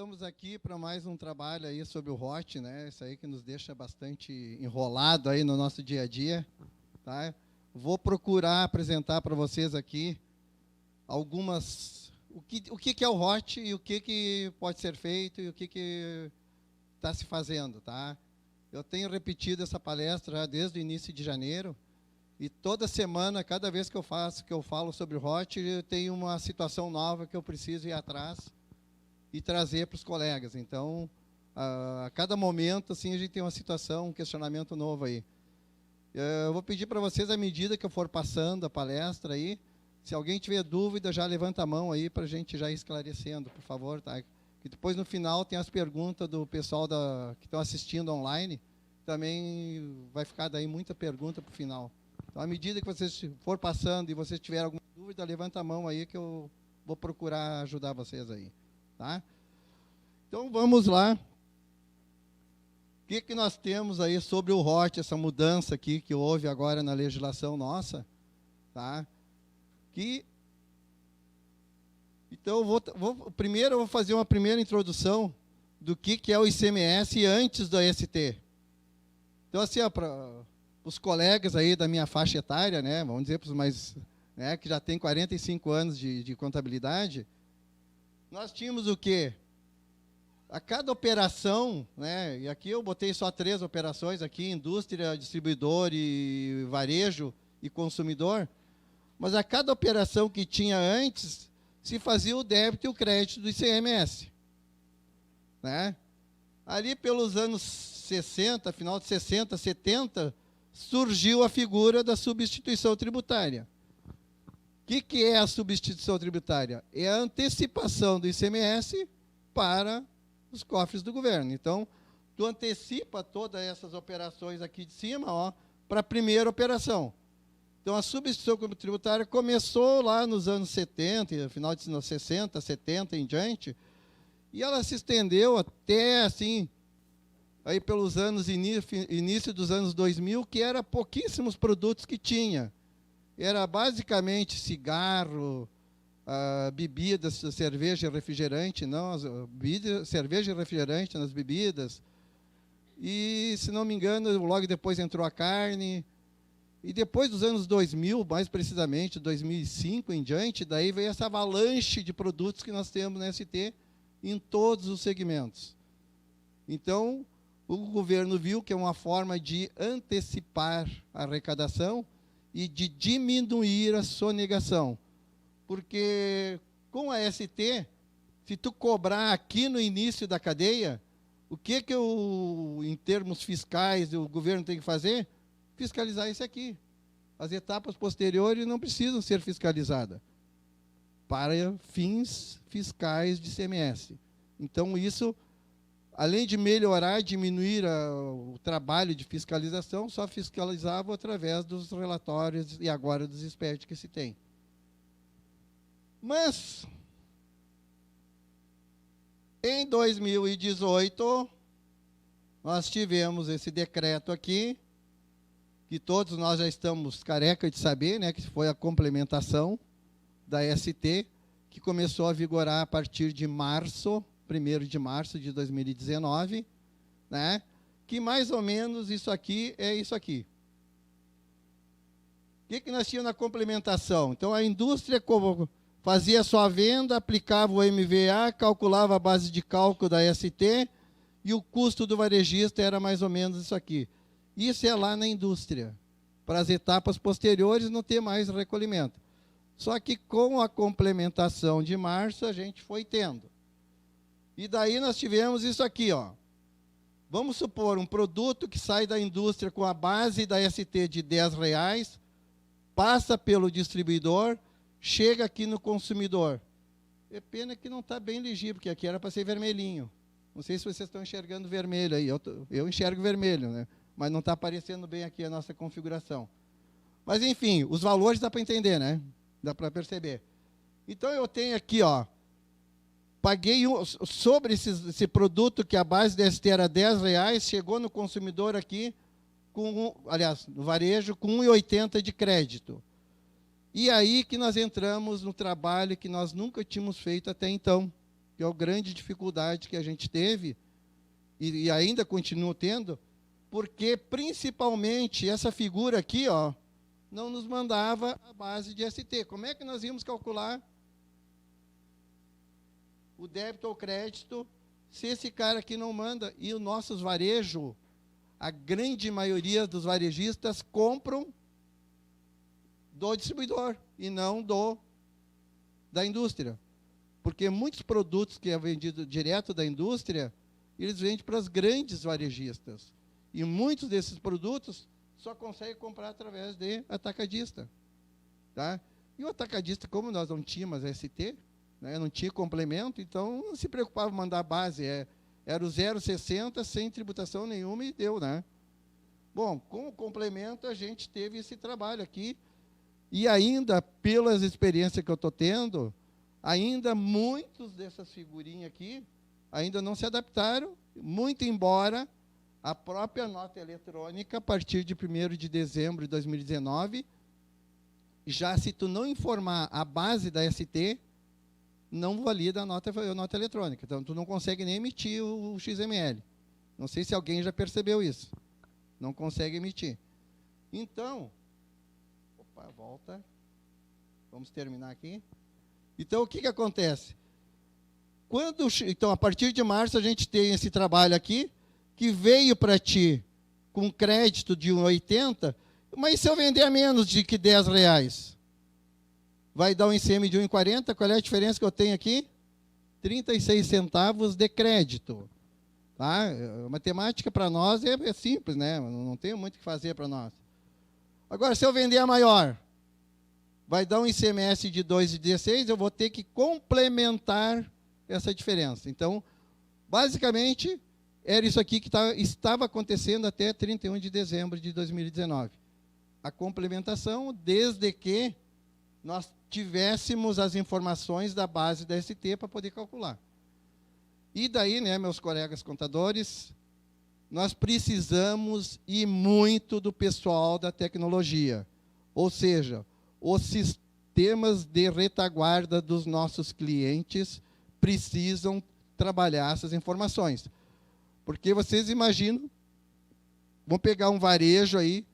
estamos aqui para mais um trabalho aí sobre o ROT, né? Isso aí que nos deixa bastante enrolado aí no nosso dia a dia, tá? Vou procurar apresentar para vocês aqui algumas o que é o ROT e o que pode ser feito e o que está se fazendo, tá? Eu tenho repetido essa palestra desde o início de janeiro e toda semana, cada vez que eu falo sobre o ROT, eu tenho uma situação nova que eu preciso ir atrás e trazer para os colegas. Então, a cada momento, assim, a gente tem uma situação, um questionamento novo aí. Eu vou pedir para vocês, à medida que eu for passando a palestra aí, se alguém tiver dúvida, já levanta a mão aí para a gente já ir esclarecendo, por favor, tá? E depois, no final, tem as perguntas do pessoal que estão assistindo online. Também vai ficar daí muita pergunta para o final. Então, à medida que vocês for passando e vocês tiverem alguma dúvida, levanta a mão aí que eu vou procurar ajudar vocês aí. Tá? Então, vamos lá. O que nós temos aí sobre o ROT, essa mudança aqui que houve agora na legislação nossa? Tá? Então, primeiro eu vou fazer uma primeira introdução do que é o ICMS antes do AST. Então, assim, para os colegas aí da minha faixa etária, né, vamos dizer para os mais, né, que já tem 45 anos de contabilidade, nós tínhamos o quê? A cada operação, né, e aqui eu botei só 3 operações aqui, indústria, distribuidor e varejo e consumidor, mas a cada operação que tinha antes, se fazia o débito e o crédito do ICMS. Né? Ali pelos anos 60, final de 60, 70, surgiu a figura da substituição tributária. O que é a substituição tributária? É a antecipação do ICMS para os cofres do governo. Então, tu antecipa todas essas operações aqui de cima para a primeira operação. Então, a substituição tributária começou lá nos anos 70, final de 60, 70 em diante, e ela se estendeu até, assim, aí pelos anos, início dos anos 2000, que era pouquíssimos produtos que tinha. Era basicamente cigarro, bebidas, cerveja e refrigerante, cerveja e refrigerante nas bebidas. E, se não me engano, logo depois entrou a carne. E depois dos anos 2000, mais precisamente, 2005 em diante, daí veio essa avalanche de produtos que nós temos na ST em todos os segmentos. Então, o governo viu que é uma forma de antecipar a arrecadação e de diminuir a sonegação. Porque com a ST, se tu cobrar aqui no início da cadeia, o que em termos fiscais, o governo tem que fazer? Fiscalizar isso aqui. As etapas posteriores não precisam ser fiscalizadas para fins fiscais de ICMS. Então, isso, além de melhorar, diminuir o trabalho de fiscalização, só fiscalizava através dos relatórios e agora dos SPED que se tem. Mas, em 2018, nós tivemos esse decreto aqui, que todos nós já estamos careca de saber, né, que foi a complementação da ST, que começou a vigorar a partir de março, 1º de março de 2019, né, que mais ou menos isso aqui é isso aqui. O que nós tínhamos na complementação? Então, a indústria fazia sua venda, aplicava o MVA, calculava a base de cálculo da ST, e o custo do varejista era mais ou menos isso aqui. Isso é lá na indústria. Para as etapas posteriores não ter mais recolhimento. Só que com a complementação de março a gente foi tendo. E daí nós tivemos isso aqui, ó. Vamos supor um produto que sai da indústria com a base da ST de R$10, passa pelo distribuidor, chega aqui no consumidor. É pena que não está bem legível, porque aqui era para ser vermelhinho. Não sei se vocês estão enxergando vermelho aí. Eu enxergo vermelho, né? Mas não está aparecendo bem aqui a nossa configuração. Mas, enfim, os valores dá para entender, né? Dá para perceber. Então, eu tenho aqui, ó, paguei sobre esse produto que a base da ST era R$10, chegou no consumidor aqui, no varejo, com 1,80 de crédito. E aí que nós entramos no trabalho que nós nunca tínhamos feito até então, que é a grande dificuldade que a gente teve, e ainda continua tendo, porque, principalmente, essa figura aqui, ó, não nos mandava a base de ST. Como é que nós íamos calcular o débito ou crédito se esse cara aqui não manda? E os nossos varejos, a grande maioria dos varejistas compram do distribuidor e não da indústria. Porque muitos produtos que é vendido direto da indústria, eles vendem para os grandes varejistas. E muitos desses produtos só consegue comprar através de atacadista. Tá? E o atacadista, como nós não tínhamos ST, né, não tinha complemento, então não se preocupava em mandar a base. Era o 0,60 sem tributação nenhuma e deu. Né? Bom, com o complemento a gente teve esse trabalho aqui. E ainda, pelas experiências que eu estou tendo, ainda muitos dessas figurinhas aqui ainda não se adaptaram, muito embora a própria nota eletrônica, a partir de 1º de dezembro de 2019, já se tu não informar a base da ST, não valida a nota eletrônica. Então, tu não consegue nem emitir o XML. Não sei se alguém já percebeu isso. Não consegue emitir. Então, opa, volta. Vamos terminar aqui. Então, o que acontece? Então, a partir de março, a gente tem esse trabalho aqui, que veio para ti com crédito de 1,80, mas se eu vender a menos de que R$10, vai dar um ICM de 1,40, qual é a diferença que eu tenho aqui? 36 centavos de crédito. Tá? A matemática para nós é simples, né? Não tem muito o que fazer para nós. Agora, se eu vender a maior, vai dar um ICMS de 2,16, eu vou ter que complementar essa diferença. Então, basicamente, era isso aqui que estava acontecendo até 31 de dezembro de 2019. A complementação, desde que nós tivéssemos as informações da base da ST para poder calcular. E daí, né, meus colegas contadores, nós precisamos ir muito do pessoal da tecnologia. Ou seja, os sistemas de retaguarda dos nossos clientes precisam trabalhar essas informações. Porque vocês imaginam, vamos pegar um varejo aí,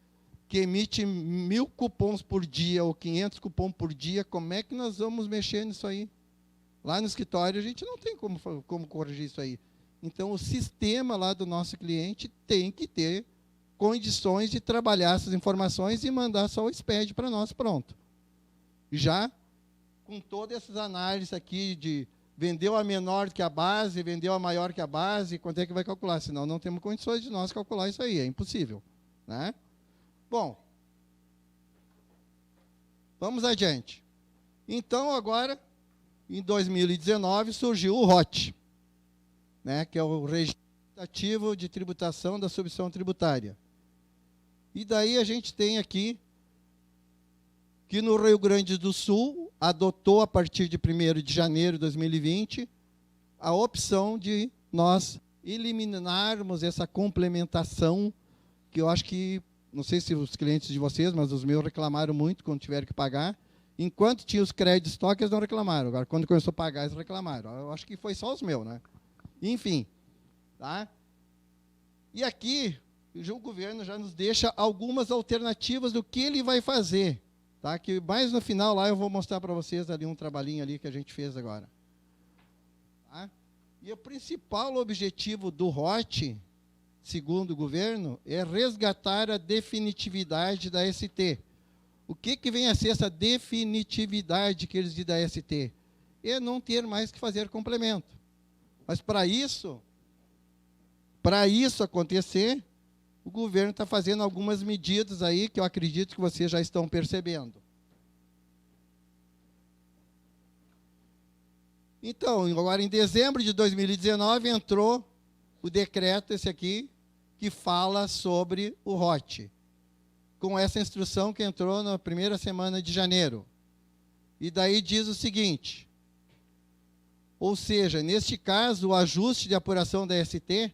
que emite 1.000 cupons por dia ou 500 cupons por dia, como é que nós vamos mexer nisso aí? Lá no escritório a gente não tem como corrigir isso aí. Então, o sistema lá do nosso cliente tem que ter condições de trabalhar essas informações e mandar só o SPED para nós, pronto. Já com todas essas análises aqui de vendeu a menor que a base, vendeu a maior que a base, quanto é que vai calcular? Senão não temos condições de nós calcular isso aí, é impossível. Né? Bom, vamos adiante. Então, agora, em 2019, surgiu o ROT, né, que é o Regime Ativo de Tributação da Substituição Tributária. E daí a gente tem aqui que no Rio Grande do Sul adotou, a partir de 1º de janeiro de 2020, a opção de nós eliminarmos essa complementação, que eu acho que, não sei se os clientes de vocês, mas os meus reclamaram muito quando tiveram que pagar. Enquanto tinha os créditos de estoque, eles não reclamaram. Agora, quando começou a pagar, eles reclamaram. Eu acho que foi só os meus, né? Enfim. Tá? E aqui, o governo já nos deixa algumas alternativas do que ele vai fazer. Tá? Que mais no final lá eu vou mostrar para vocês ali um trabalhinho ali que a gente fez agora. Tá? E o principal objetivo do ROT, segundo o governo, é resgatar a definitividade da ST. O que vem a ser essa definitividade que eles dizem da ST? É não ter mais que fazer complemento. Mas para isso acontecer, o governo está fazendo algumas medidas aí que eu acredito que vocês já estão percebendo. Então, agora em dezembro de 2019 entrou o decreto, esse aqui, que fala sobre o ROT, com essa instrução que entrou na primeira semana de janeiro. E daí diz o seguinte, ou seja, neste caso, o ajuste de apuração da ST,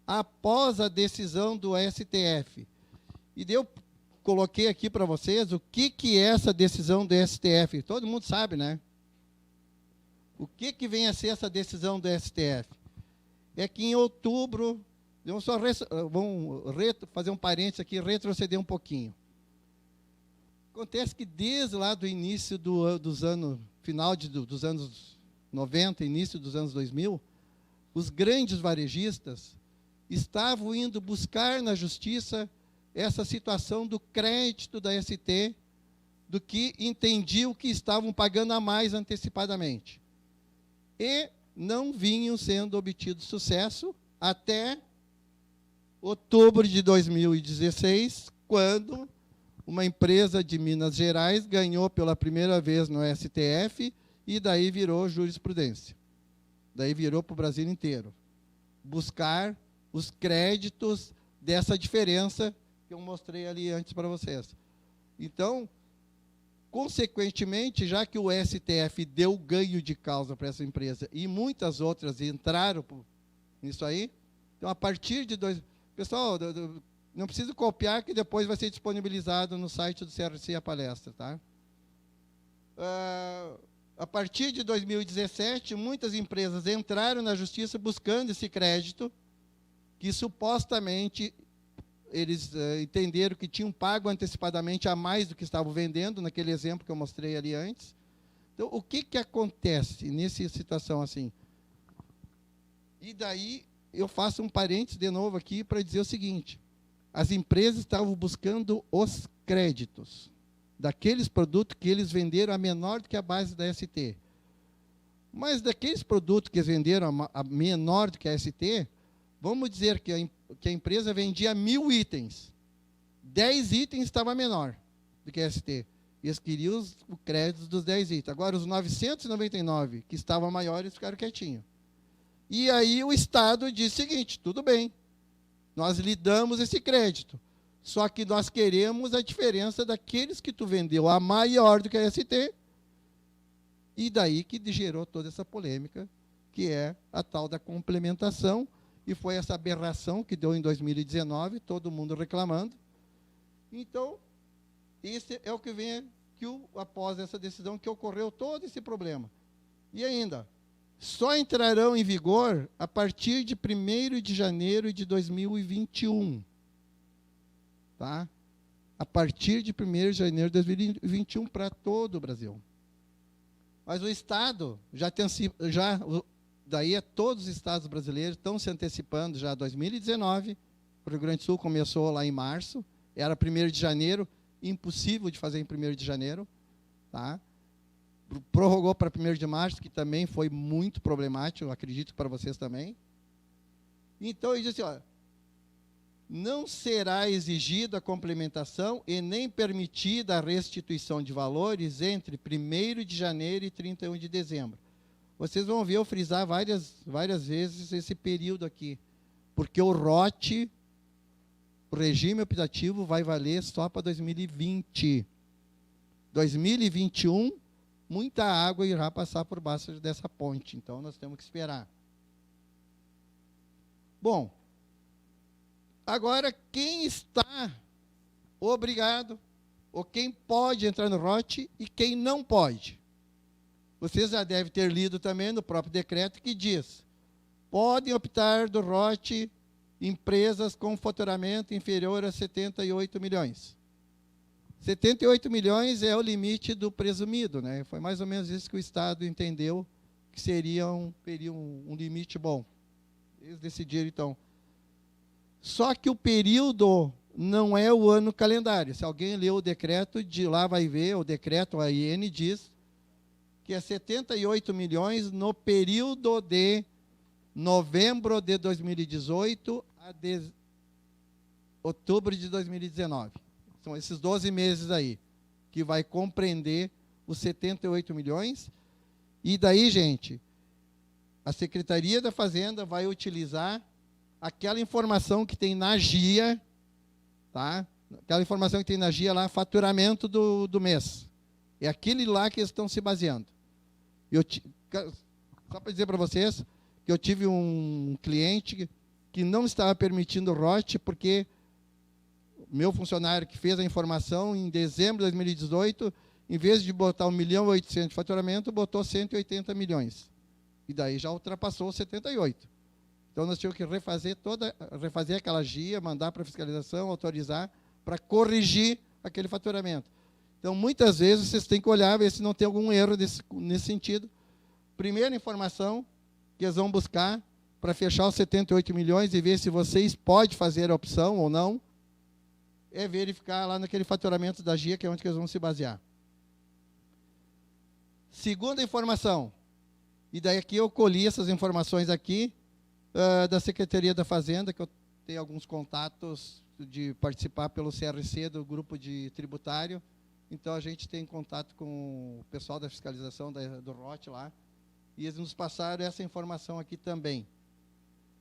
após a decisão do STF. E eu coloquei aqui para vocês o que é essa decisão do STF. Todo mundo sabe, né? O que vem a ser essa decisão do STF? É que em outubro, vamos fazer um parênteses aqui, retroceder um pouquinho. Acontece que desde lá do início dos anos, final dos anos 90, início dos anos 2000, os grandes varejistas estavam indo buscar na justiça essa situação do crédito da ST, do que entendiam que estavam pagando a mais antecipadamente. E não vinham sendo obtidos sucesso até outubro de 2016, quando uma empresa de Minas Gerais ganhou pela primeira vez no STF e daí virou jurisprudência. Daí virou para o Brasil inteiro. Buscar os créditos dessa diferença que eu mostrei ali antes para vocês. Então, consequentemente, já que o STF deu ganho de causa para essa empresa e muitas outras entraram nisso aí, então, a partir de pessoal, não preciso copiar, que depois vai ser disponibilizado no site do CRC a palestra, tá? A partir de 2017, muitas empresas entraram na justiça buscando esse crédito, que supostamente eles entenderam que tinham pago antecipadamente a mais do que estavam vendendo, naquele exemplo que eu mostrei ali antes. Então, o que acontece nessa situação assim? E daí eu faço um parênteses de novo aqui para dizer o seguinte: as empresas estavam buscando os créditos daqueles produtos que eles venderam a menor do que a base da ST. Mas daqueles produtos que eles venderam a menor do que a ST, vamos dizer que a empresa vendia 1.000 itens. 10 itens estava menor do que a ST. E eles queriam o crédito dos 10 itens. Agora, os 999 que estavam maiores ficaram quietinhos. E aí o Estado disse o seguinte: tudo bem, nós lhe damos esse crédito, só que nós queremos a diferença daqueles que tu vendeu a maior do que a ST. E daí que gerou toda essa polêmica, que é a tal da complementação, e foi essa aberração que deu em 2019, todo mundo reclamando. Então, esse é o que vem após essa decisão, que ocorreu todo esse problema. E ainda, só entrarão em vigor a partir de 1º de janeiro de 2021. Tá? A partir de 1º de janeiro de 2021 para todo o Brasil. Mas o Estado daí todos os estados brasileiros estão se antecipando já a 2019. O Rio Grande do Sul começou lá em março, era 1º de janeiro, impossível de fazer em 1º de janeiro. Tá? Prorrogou para 1º de março, que também foi muito problemático, eu acredito para vocês também. Então, ele disse, olha, não será exigida a complementação e nem permitida a restituição de valores entre 1º de janeiro e 31 de dezembro. Vocês vão ver eu frisar várias vezes esse período aqui, porque o ROT, o regime optativo, vai valer só para 2020. 2021, muita água irá passar por baixo dessa ponte, então nós temos que esperar. Bom, agora quem está obrigado, ou quem pode entrar no ROT e quem não pode? Vocês já devem ter lido também no próprio decreto que diz: podem optar do ROT empresas com faturamento inferior a 78 milhões. 78 milhões é o limite do presumido, né? Foi mais ou menos isso que o Estado entendeu que seria um limite bom. Eles decidiram, então. Só que o período não é o ano calendário. Se alguém leu o decreto, de lá vai ver, o decreto, a IN diz que é 78 milhões no período de novembro de 2018 a outubro de 2019. São esses 12 meses aí, que vai compreender os 78 milhões. E daí, gente, a Secretaria da Fazenda vai utilizar aquela informação que tem na GIA, tá? Aquela informação que tem na GIA lá, faturamento do mês. É aquele lá que eles estão se baseando. Só para dizer para vocês que eu tive um cliente que não estava permitindo o ROT, porque meu funcionário que fez a informação em dezembro de 2018, em vez de botar 1.800.000 de faturamento, botou 180 milhões. E daí já ultrapassou os 78. Então, nós tínhamos que refazer aquela GIA, mandar para a fiscalização, autorizar, para corrigir aquele faturamento. Então, muitas vezes, vocês têm que olhar, ver se não tem algum erro nesse sentido. Primeira informação que eles vão buscar para fechar os 78 milhões e ver se vocês podem fazer a opção ou não, é verificar lá naquele faturamento da GIA, que é onde eles vão se basear. Segunda informação, e daí aqui eu colhi essas informações aqui, da Secretaria da Fazenda, que eu tenho alguns contatos de participar pelo CRC, do grupo de tributário. Então, a gente tem contato com o pessoal da fiscalização do ROT lá, e eles nos passaram essa informação aqui também.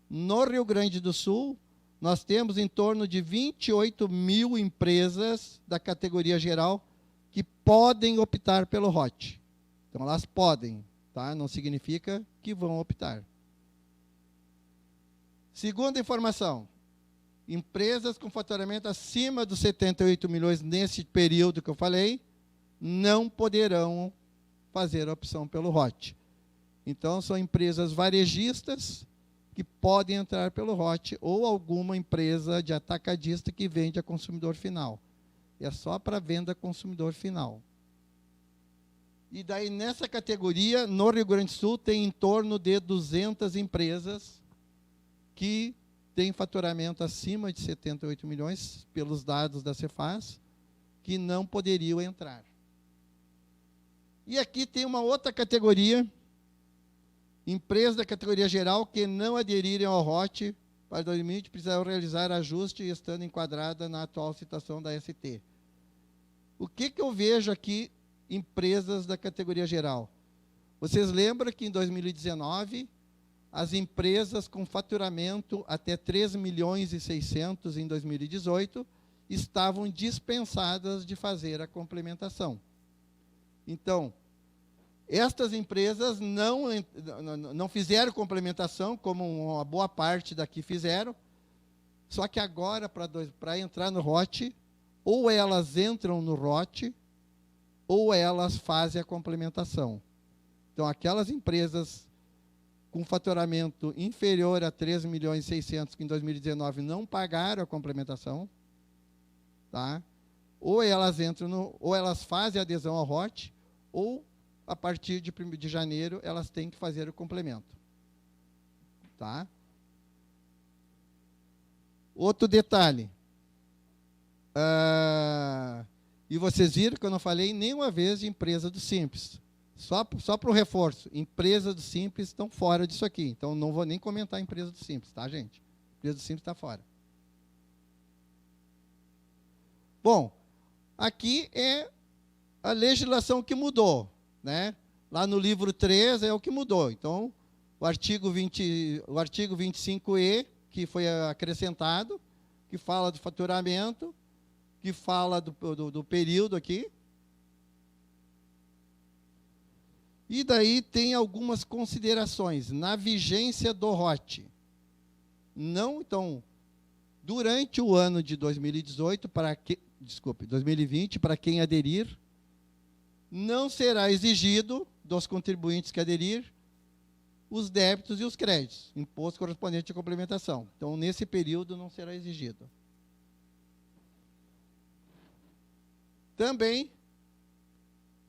No Rio Grande do Sul, nós temos em torno de 28 mil empresas da categoria geral que podem optar pelo ROT. Então, elas podem, tá? Não significa que vão optar. Segunda informação, empresas com faturamento acima dos 78 milhões nesse período que eu falei, não poderão fazer a opção pelo ROT. Então, são empresas varejistas que podem entrar pelo ROT ou alguma empresa de atacadista que vende a consumidor final. É só para venda a consumidor final. E daí, nessa categoria, no Rio Grande do Sul, tem em torno de 200 empresas que têm faturamento acima de 78 milhões, pelos dados da Cefaz, que não poderiam entrar. E aqui tem uma outra categoria, empresas da categoria geral que não aderirem ao ROT para 2020 precisarão realizar ajuste estando enquadrada na atual situação da ST. O que eu vejo aqui, empresas da categoria geral? Vocês lembram que em 2019, as empresas com faturamento até 3 milhões e 600 em 2018 estavam dispensadas de fazer a complementação. Então, estas empresas não fizeram complementação, como uma boa parte daqui fizeram, só que agora, para entrar no ROT, ou elas entram no ROT, ou elas fazem a complementação. Então, aquelas empresas com faturamento inferior a 3 milhões e 600, que em 2019 não pagaram a complementação, tá? Ou elas entram ou elas fazem adesão ao ROT, ou a partir de 1º de janeiro elas têm que fazer o complemento. Tá? Outro detalhe. E vocês viram que eu não falei nenhuma vez de empresa do Simples. Só para o reforço, empresas do Simples estão fora disso aqui. Então, não vou nem comentar a empresa do Simples, tá, gente? A empresa do Simples está fora. Bom, aqui é a legislação que mudou, né? Lá no livro 3 é o que mudou. Então, o artigo 25E, que foi acrescentado, que fala do faturamento, que fala do período aqui. E daí tem algumas considerações na vigência do ROT. Não, então, durante o ano de 2018, 2020, para quem aderir, não será exigido dos contribuintes que aderir os débitos e os créditos, imposto correspondente à complementação. Então, nesse período, não será exigido. Também,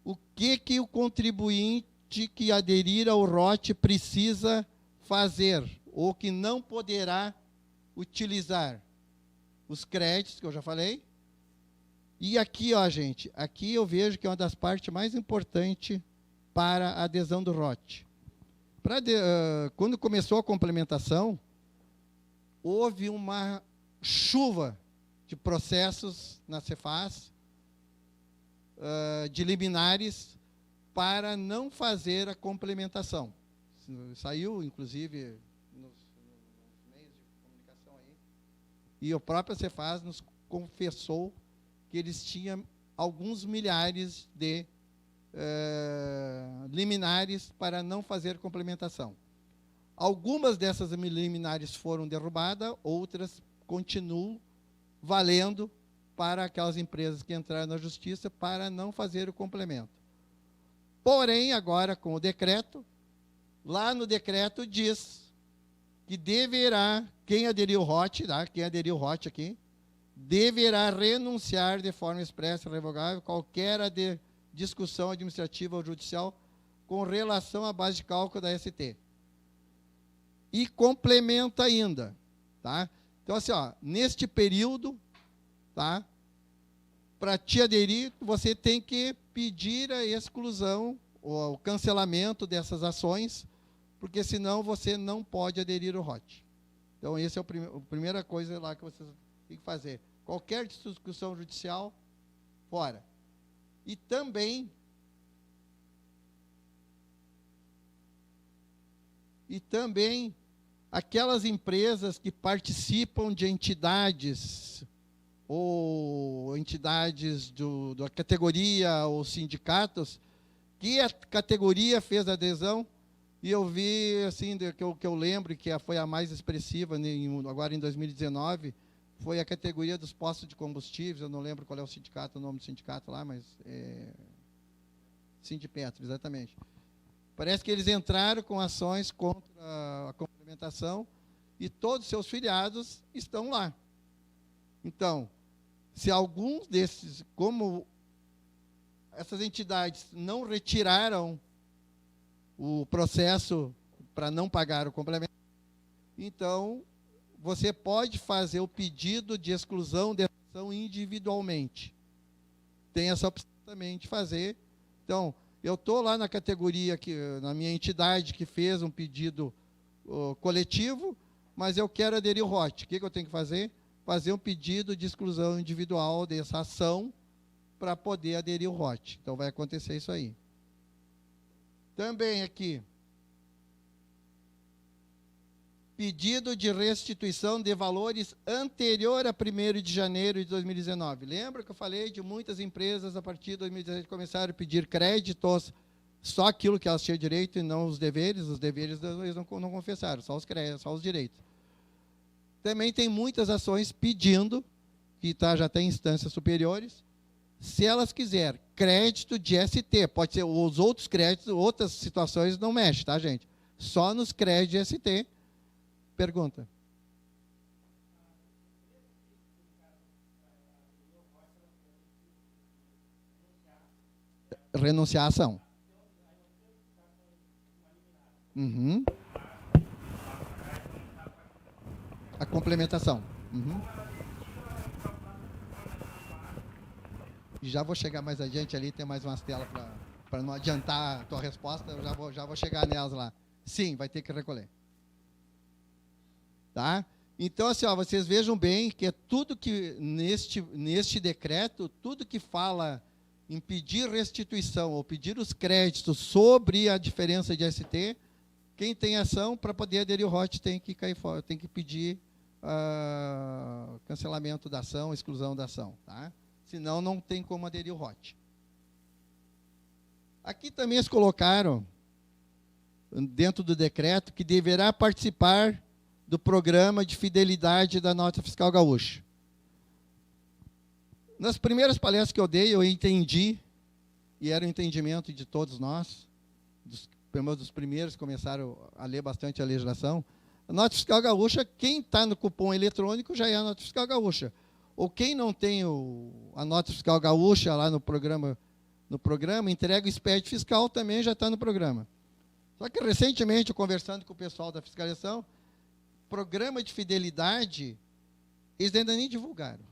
o que o contribuinte que aderir ao ROT precisa fazer, ou que não poderá utilizar os créditos, que eu já falei. E aqui, ó, gente, aqui eu vejo que é uma das partes mais importantes para a adesão do ROT. Quando começou a complementação, houve uma chuva de processos na Cefaz, de liminares, para não fazer a complementação. Saiu, inclusive, nos meios de comunicação aí, e a própria Cefaz nos confessou que eles tinham alguns milhares de liminares para não fazer complementação. Algumas dessas liminares foram derrubadas, outras continuam valendo para aquelas empresas que entraram na justiça para não fazer o complemento. Porém, agora, com o decreto, lá no decreto diz que deverá, quem aderiu ao ROT, tá? Quem aderiu ao ROT aqui, deverá renunciar de forma expressa e revogável qualquer discussão administrativa ou judicial com relação à base de cálculo da ST. E complementa ainda, tá? Então, assim, ó, neste período, tá? Para te aderir, você tem que pedir a exclusão ou o cancelamento dessas ações, porque senão você não pode aderir ao ROT. Então, essa é a primeira coisa lá que vocês têm que fazer. Qualquer discussão judicial, fora. E também aquelas empresas que participam de entidades ou entidades da categoria ou sindicatos, que a categoria fez adesão, e eu vi, assim, que eu lembro, que foi a mais expressiva, agora em 2019, foi a categoria dos postos de combustíveis, eu não lembro qual é o nome do sindicato lá, mas Sindipetro, exatamente. Parece que eles entraram com ações contra a complementação e todos os seus filiados estão lá. Então, se alguns desses, como essas entidades não retiraram o processo para não pagar o complemento, então você pode fazer o pedido de exclusão dessa ação individualmente. Tem essa opção também de fazer. Então, eu estou lá na categoria, na minha entidade, que fez um pedido coletivo, mas eu quero aderir ao ROT. O que eu tenho que fazer? Fazer um pedido de exclusão individual dessa ação para poder aderir ao ROT. Então, vai acontecer isso aí. Também aqui, pedido de restituição de valores anterior a 1º de janeiro de 2019. Lembra que eu falei de muitas empresas, a partir de 2017, começaram a pedir créditos, só aquilo que elas tinham direito e não os deveres eles não confessaram, só os direitos. Também tem muitas ações pedindo, que já tem instâncias superiores, se elas quiserem crédito de ST, pode ser os outros créditos, outras situações não mexe, tá, gente? Só nos créditos de ST. Pergunta. Renunciar à ação. Uhum. A complementação. Uhum. Já vou chegar mais adiante ali, tem mais umas telas para não adiantar a tua resposta, eu já vou chegar nelas lá. Sim, vai ter que recolher. Tá? Então, assim, ó, vocês vejam bem que é tudo que, neste decreto, tudo que fala em pedir restituição ou pedir os créditos sobre a diferença de ST, quem tem ação para poder aderir ao ROT tem que cair fora, tem que pedir cancelamento da ação, exclusão da ação. Tá? Senão, não tem como aderir ao ROT. Aqui também eles colocaram, dentro do decreto, que deverá participar do programa de fidelidade da Nota Fiscal Gaúcha. Nas primeiras palestras que eu dei, eu entendi, e era o entendimento de todos nós, pelo menos dos primeiros que começaram a ler bastante a legislação, a Nota Fiscal Gaúcha, quem está no cupom eletrônico já é a Nota Fiscal Gaúcha. Ou quem não tem a Nota Fiscal Gaúcha lá no programa, entrega o SPED fiscal, também já está no programa. Só que recentemente, conversando com o pessoal da fiscalização, programa de fidelidade, eles ainda nem divulgaram.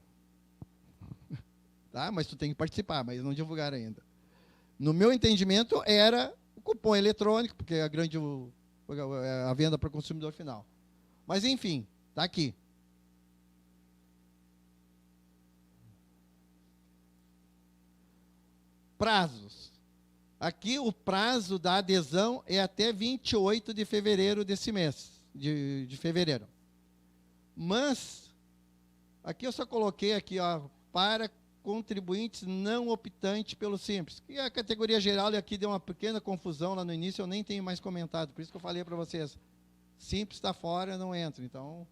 Tá? Mas tu tem que participar, mas não divulgaram ainda. No meu entendimento, era o cupom eletrônico, porque é a venda para o consumidor final. Mas, enfim, está aqui. Prazos. Aqui, o prazo da adesão é até 28 de fevereiro desse mês. De fevereiro. Mas, aqui eu só coloquei aqui, ó, para contribuintes não optantes pelo Simples. E a categoria geral, e aqui deu uma pequena confusão lá no início, eu nem tenho mais comentado, por isso que eu falei para vocês. Simples está fora, não entra. Então,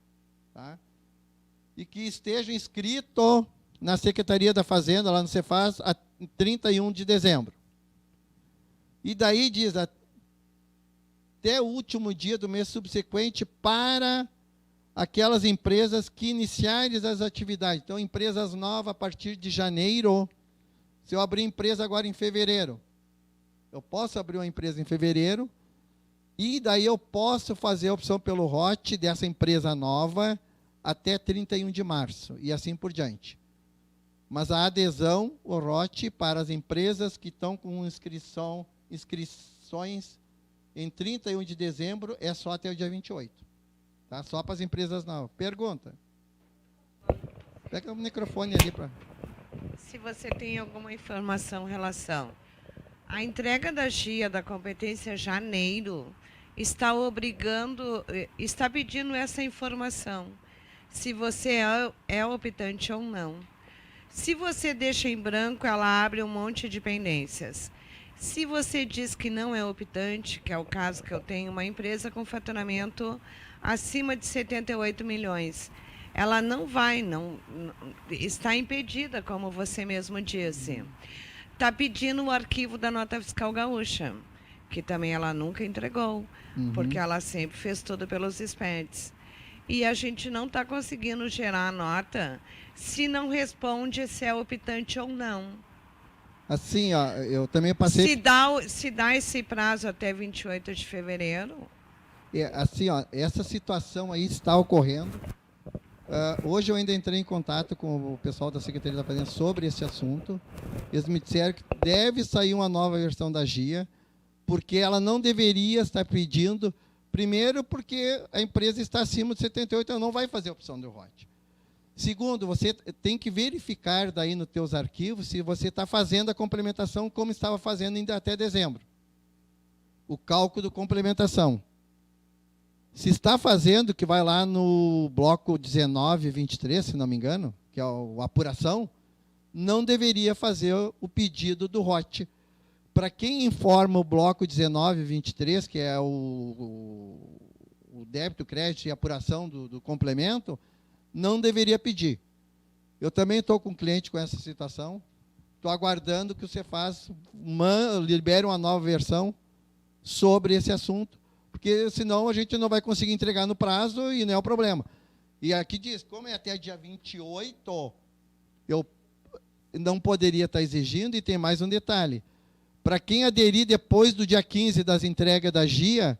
tá? E que esteja inscrito na Secretaria da Fazenda, lá no Cefaz, a 31 de dezembro. E daí diz, até o último dia do mês subsequente para aquelas empresas que iniciarem as atividades. Então, empresas novas a partir de janeiro. Se eu abrir empresa agora em fevereiro, eu posso abrir uma empresa em fevereiro e daí eu posso fazer a opção pelo ROT dessa empresa nova até 31 de março e assim por diante. Mas a adesão, o ROT, para as empresas que estão com inscrições em 31 de dezembro é só até o dia 28. Tá? Só para as empresas novas. Pergunta. Pega o microfone ali para... Se você tem alguma informação em relação à entrega da GIA da competência janeiro, está pedindo essa informação. Se você é optante ou não. Se você deixa em branco, ela abre um monte de pendências. Se você diz que não é optante, que é o caso que eu tenho, uma empresa com faturamento acima de 78 milhões, ela não vai, está impedida, como você mesmo disse. Está pedindo o arquivo da nota fiscal gaúcha, que também ela nunca entregou, porque ela sempre fez tudo pelos SPEDs. E a gente não está conseguindo gerar a nota se não responde se é optante ou não. Assim, ó, eu também passei... Se dá esse prazo até 28 de fevereiro... assim, ó, essa situação aí está ocorrendo. Hoje eu ainda entrei em contato com o pessoal da Secretaria da Fazenda sobre esse assunto. Eles me disseram que deve sair uma nova versão da GIA, porque ela não deveria estar pedindo, primeiro porque a empresa está acima de 78, ela não vai fazer a opção do ROT. Segundo, você tem que verificar daí nos teus arquivos se você está fazendo a complementação como estava fazendo ainda até dezembro. O cálculo de complementação. Se está fazendo, que vai lá no bloco 19 e 23, se não me engano, que é a apuração, não deveria fazer o pedido do ROT. Para quem informa o bloco 19 e 23, que é o débito, crédito e apuração do complemento, não deveria pedir. Eu também estou com um cliente com essa situação, estou aguardando que você libere uma nova versão sobre esse assunto, porque senão a gente não vai conseguir entregar no prazo e não é o problema. E aqui diz, como é até dia 28, eu não poderia estar exigindo, e tem mais um detalhe. Para quem aderir depois do dia 15 das entregas da GIA,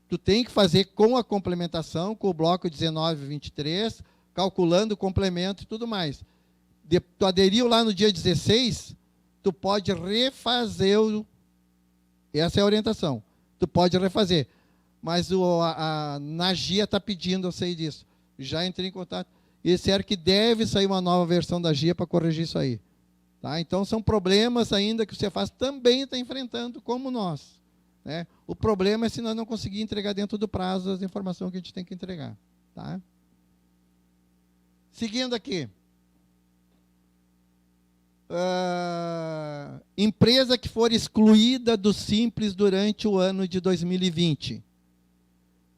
tu tem que fazer com a complementação, com o bloco 19 e 23, calculando o complemento e tudo mais. Tu aderiu lá no dia 16, tu pode refazer essa é a orientação. Tu pode refazer. Mas na GIA está pedindo, eu sei disso. Já entrei em contato. E disseram que deve sair uma nova versão da GIA para corrigir isso aí. Tá? Então, são problemas ainda que o Cefaz também está enfrentando, como nós. Né? O problema é se nós não conseguir entregar dentro do prazo as informações que a gente tem que entregar. Tá? Seguindo aqui. Empresa que for excluída do Simples durante o ano de 2020.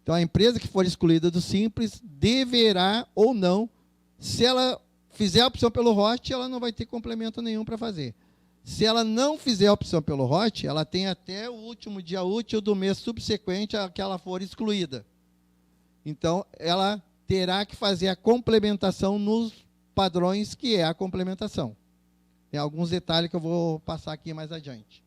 Então, a empresa que for excluída do Simples deverá ou não, se ela fizer a opção pelo ROT, ela não vai ter complemento nenhum para fazer. Se ela não fizer a opção pelo ROT, ela tem até o último dia útil do mês subsequente a que ela for excluída. Então, ela terá que fazer a complementação nos padrões que é a complementação. Tem alguns detalhes que eu vou passar aqui mais adiante.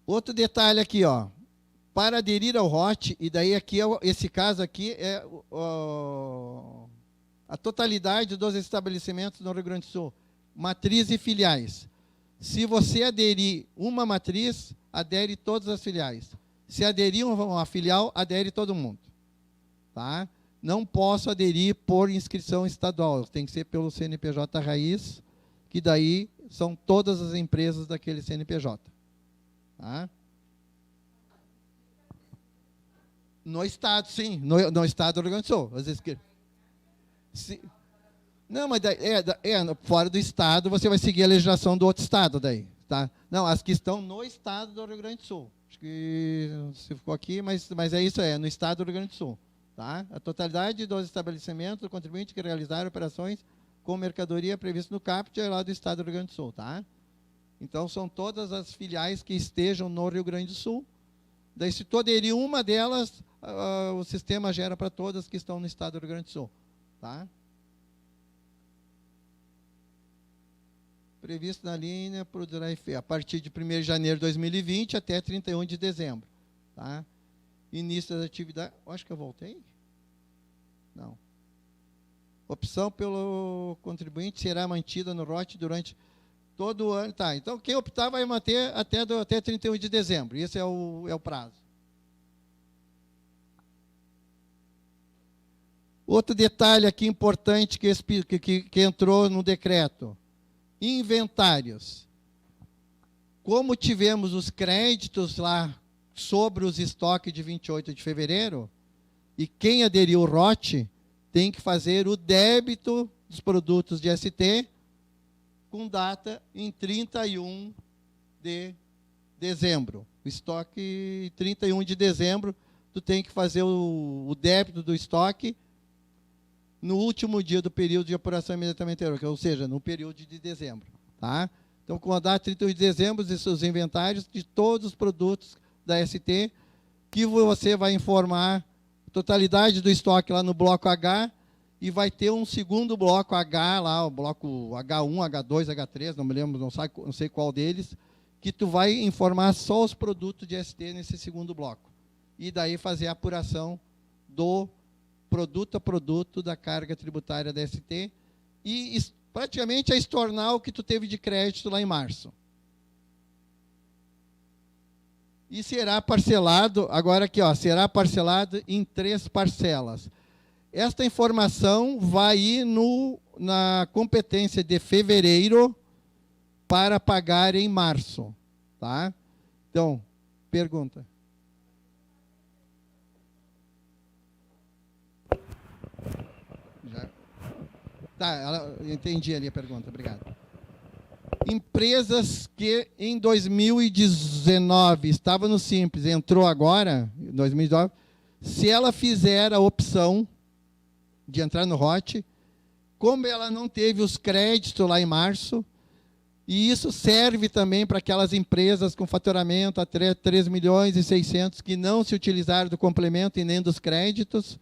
Outro detalhe aqui, ó. Para aderir ao ROT, e daí aqui, esse caso aqui é a totalidade dos estabelecimentos no Rio Grande do Sul, matriz e filiais. Se você aderir uma matriz, adere todas as filiais. Se aderir uma filial, adere todo mundo. Tá? Não posso aderir por inscrição estadual, tem que ser pelo CNPJ raiz, que daí são todas as empresas daquele CNPJ. Tá? No estado, sim, no estado do Rio Grande do Sul. Às vezes não, mas fora do estado você vai seguir a legislação do outro estado daí. Tá? Não, as que estão no estado do Rio Grande do Sul. Acho que você ficou aqui, mas é isso, no estado do Rio Grande do Sul. Tá? A totalidade dos estabelecimentos do contribuinte que realizaram operações com mercadoria prevista no CAPT é lá do estado do Rio Grande do Sul. Tá? Então, são todas as filiais que estejam no Rio Grande do Sul. Daí, se tu aderir uma delas, o sistema gera para todas que estão no estado do Rio Grande do Sul. Tá? Previsto na linha poderá a partir de 1º de janeiro de 2020 até 31 de dezembro. Tá? Início das atividades... Acho que eu voltei? Não. Opção pelo contribuinte será mantida no ROT durante todo o ano. Tá, então quem optar vai manter até 31 de dezembro. Esse é o prazo. Outro detalhe aqui importante que entrou no decreto. Inventários. Como tivemos os créditos lá sobre os estoques de 28 de fevereiro, e quem aderiu ao ROT tem que fazer o débito dos produtos de ST com data em 31 de dezembro. O estoque, 31 de dezembro, tu tem que fazer o débito do estoque no último dia do período de apuração imediatamente anterior, ou seja, no período de dezembro. Tá? Então, com a data 31 de dezembro, os inventários de todos os produtos da ST, que você vai informar a totalidade do estoque lá no bloco H, e vai ter um segundo bloco H, lá, o bloco H1, H2, H3, não me lembro, não sei qual deles, que tu vai informar só os produtos de ST nesse segundo bloco. E daí fazer a apuração do produto a produto da carga tributária da ST e praticamente a estornar o que tu teve de crédito lá em março. E será parcelado, agora aqui, ó, será parcelado em 3 parcelas. Esta informação vai ir na competência de fevereiro para pagar em março. Tá? Então, pergunta. Tá, entendi ali a pergunta, obrigado. Empresas que em 2019 estavam no Simples, entrou agora, em 2019, se ela fizer a opção de entrar no ROT, como ela não teve os créditos lá em março, e isso serve também para aquelas empresas com faturamento a 3 milhões e 600 que não se utilizaram do complemento e nem dos créditos,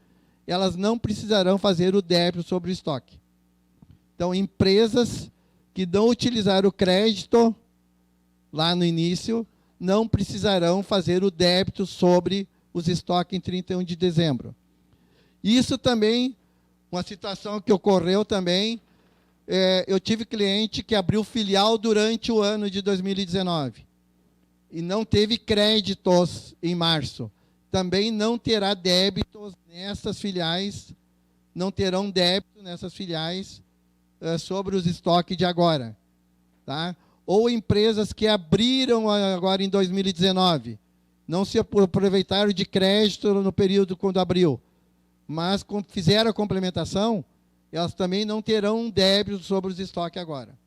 elas não precisarão fazer o débito sobre o estoque. Então, empresas que não utilizaram o crédito lá no início, não precisarão fazer o débito sobre os estoques em 31 de dezembro. Isso também, uma situação que ocorreu também, eu tive cliente que abriu filial durante o ano de 2019 e não teve créditos em março. Também não terá débitos nessas filiais, não terão débito nessas filiais sobre os estoques de agora. Tá? Ou empresas que abriram agora em 2019, não se aproveitaram de crédito no período quando abriu, mas fizeram a complementação, elas também não terão débito sobre os estoques agora.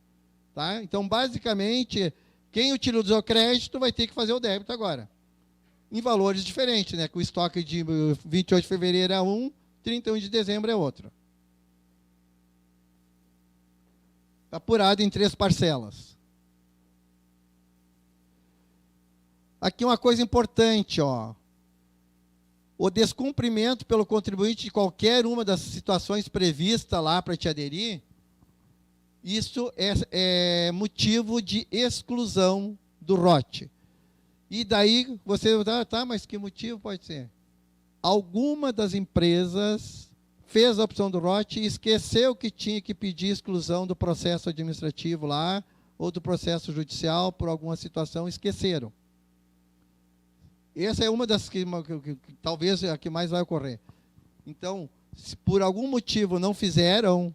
Tá? Então, basicamente, quem utilizou crédito vai ter que fazer o débito agora. Em valores diferentes, né? Com o estoque de 28 de fevereiro é um, 31 de dezembro é outro. Apurado em 3 parcelas. Aqui uma coisa importante, ó. O descumprimento pelo contribuinte de qualquer uma das situações previstas lá para te aderir, isso é motivo de exclusão do ROT. E daí você tá, mas que motivo pode ser? Alguma das empresas fez a opção do ROT e esqueceu que tinha que pedir exclusão do processo administrativo lá, ou do processo judicial, por alguma situação, esqueceram. Essa é uma das que talvez a que mais vai ocorrer. Então, se por algum motivo não fizeram,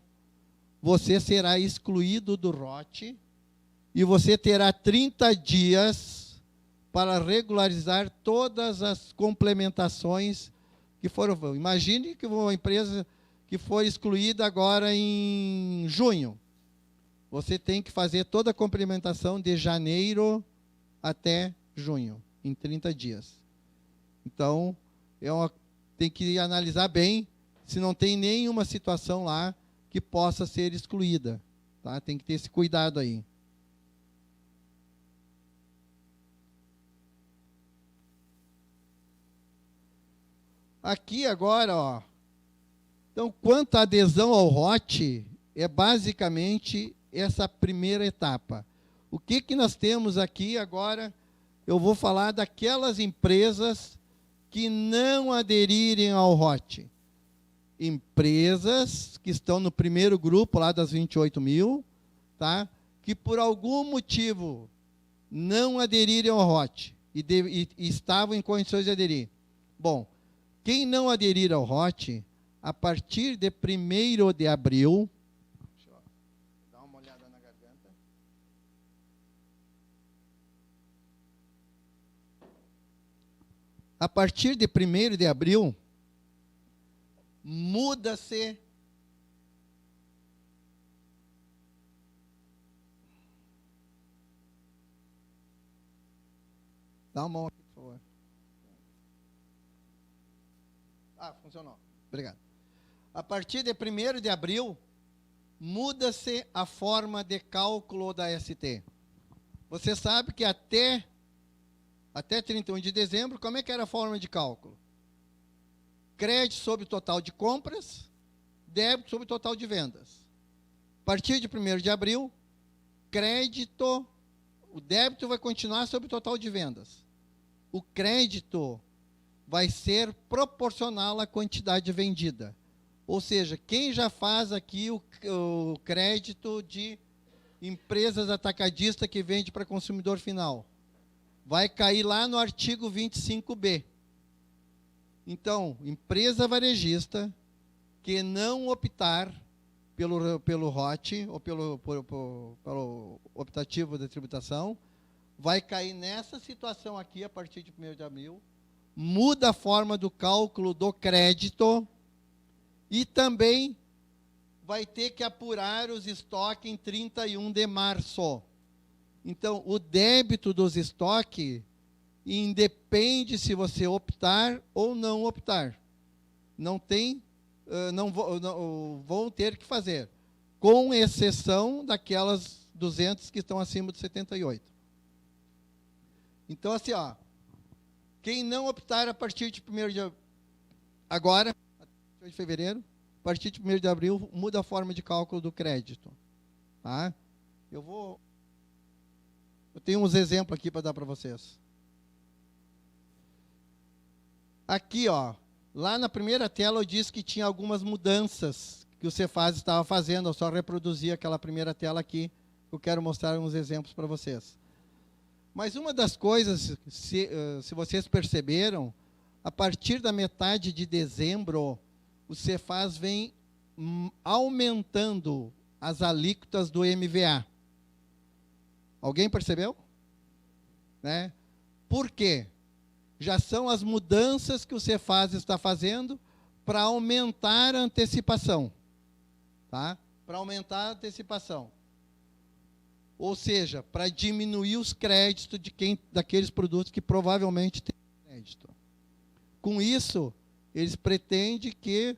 você será excluído do ROT e você terá 30 dias para regularizar todas as complementações que foram. Imagine que uma empresa que for excluída agora em junho. Você tem que fazer toda a complementação de janeiro até junho, em 30 dias. Então, tem que analisar bem se não tem nenhuma situação lá que possa ser excluída. Tá? Tem que ter esse cuidado aí. Aqui agora, ó. Então, quanto à adesão ao ROT, é basicamente essa primeira etapa. O que que nós temos aqui agora? Eu vou falar daquelas empresas que não aderirem ao ROT. Empresas que estão no primeiro grupo lá das 28 mil, tá? Que por algum motivo não aderirem ao ROT e estavam em condições de aderir. Bom, quem não aderir ao ROT, a partir de 1º de abril, deixa eu dar uma olhada na garganta. A partir de 1º de abril, muda-se dá uma mão aqui, por favor. Ah, funcionou. Obrigado. A partir de 1º de abril, muda-se a forma de cálculo da ST. Você sabe que até 31 de dezembro, como é que era a forma de cálculo? Crédito sobre o total de compras, débito sobre o total de vendas. A partir de 1º de abril, o débito vai continuar sobre o total de vendas. O crédito vai ser proporcional à quantidade vendida. Ou seja, quem já faz aqui o crédito de empresas atacadistas que vende para consumidor final, vai cair lá no artigo 25B. Então, empresa varejista que não optar pelo ROT, ou pelo optativo de tributação, vai cair nessa situação aqui a partir de 1º de abril, muda a forma do cálculo do crédito e também vai ter que apurar os estoques em 31 de março. Então, o débito dos estoques independe se você optar ou não optar. Não vão ter que fazer, com exceção daquelas 200 que estão acima de 78. Então, assim, ó, quem não optar a partir de 1º de agora, de fevereiro, a partir de 1º de abril, muda a forma de cálculo do crédito. Tá? Eu tenho uns exemplos aqui para dar para vocês. Aqui, ó, lá na primeira tela eu disse que tinha algumas mudanças que o Cefaz estava fazendo. Eu só reproduzi aquela primeira tela aqui. Eu quero mostrar uns exemplos para vocês. Mas uma das coisas, se vocês perceberam, a partir da metade de dezembro, o Cefaz vem aumentando as alíquotas do MVA. Alguém percebeu? Né? Por quê? Já são as mudanças que o Cefaz está fazendo para aumentar a antecipação. Tá? Para aumentar a antecipação. Ou seja, para diminuir os créditos daqueles produtos que provavelmente têm crédito. Com isso, eles pretendem que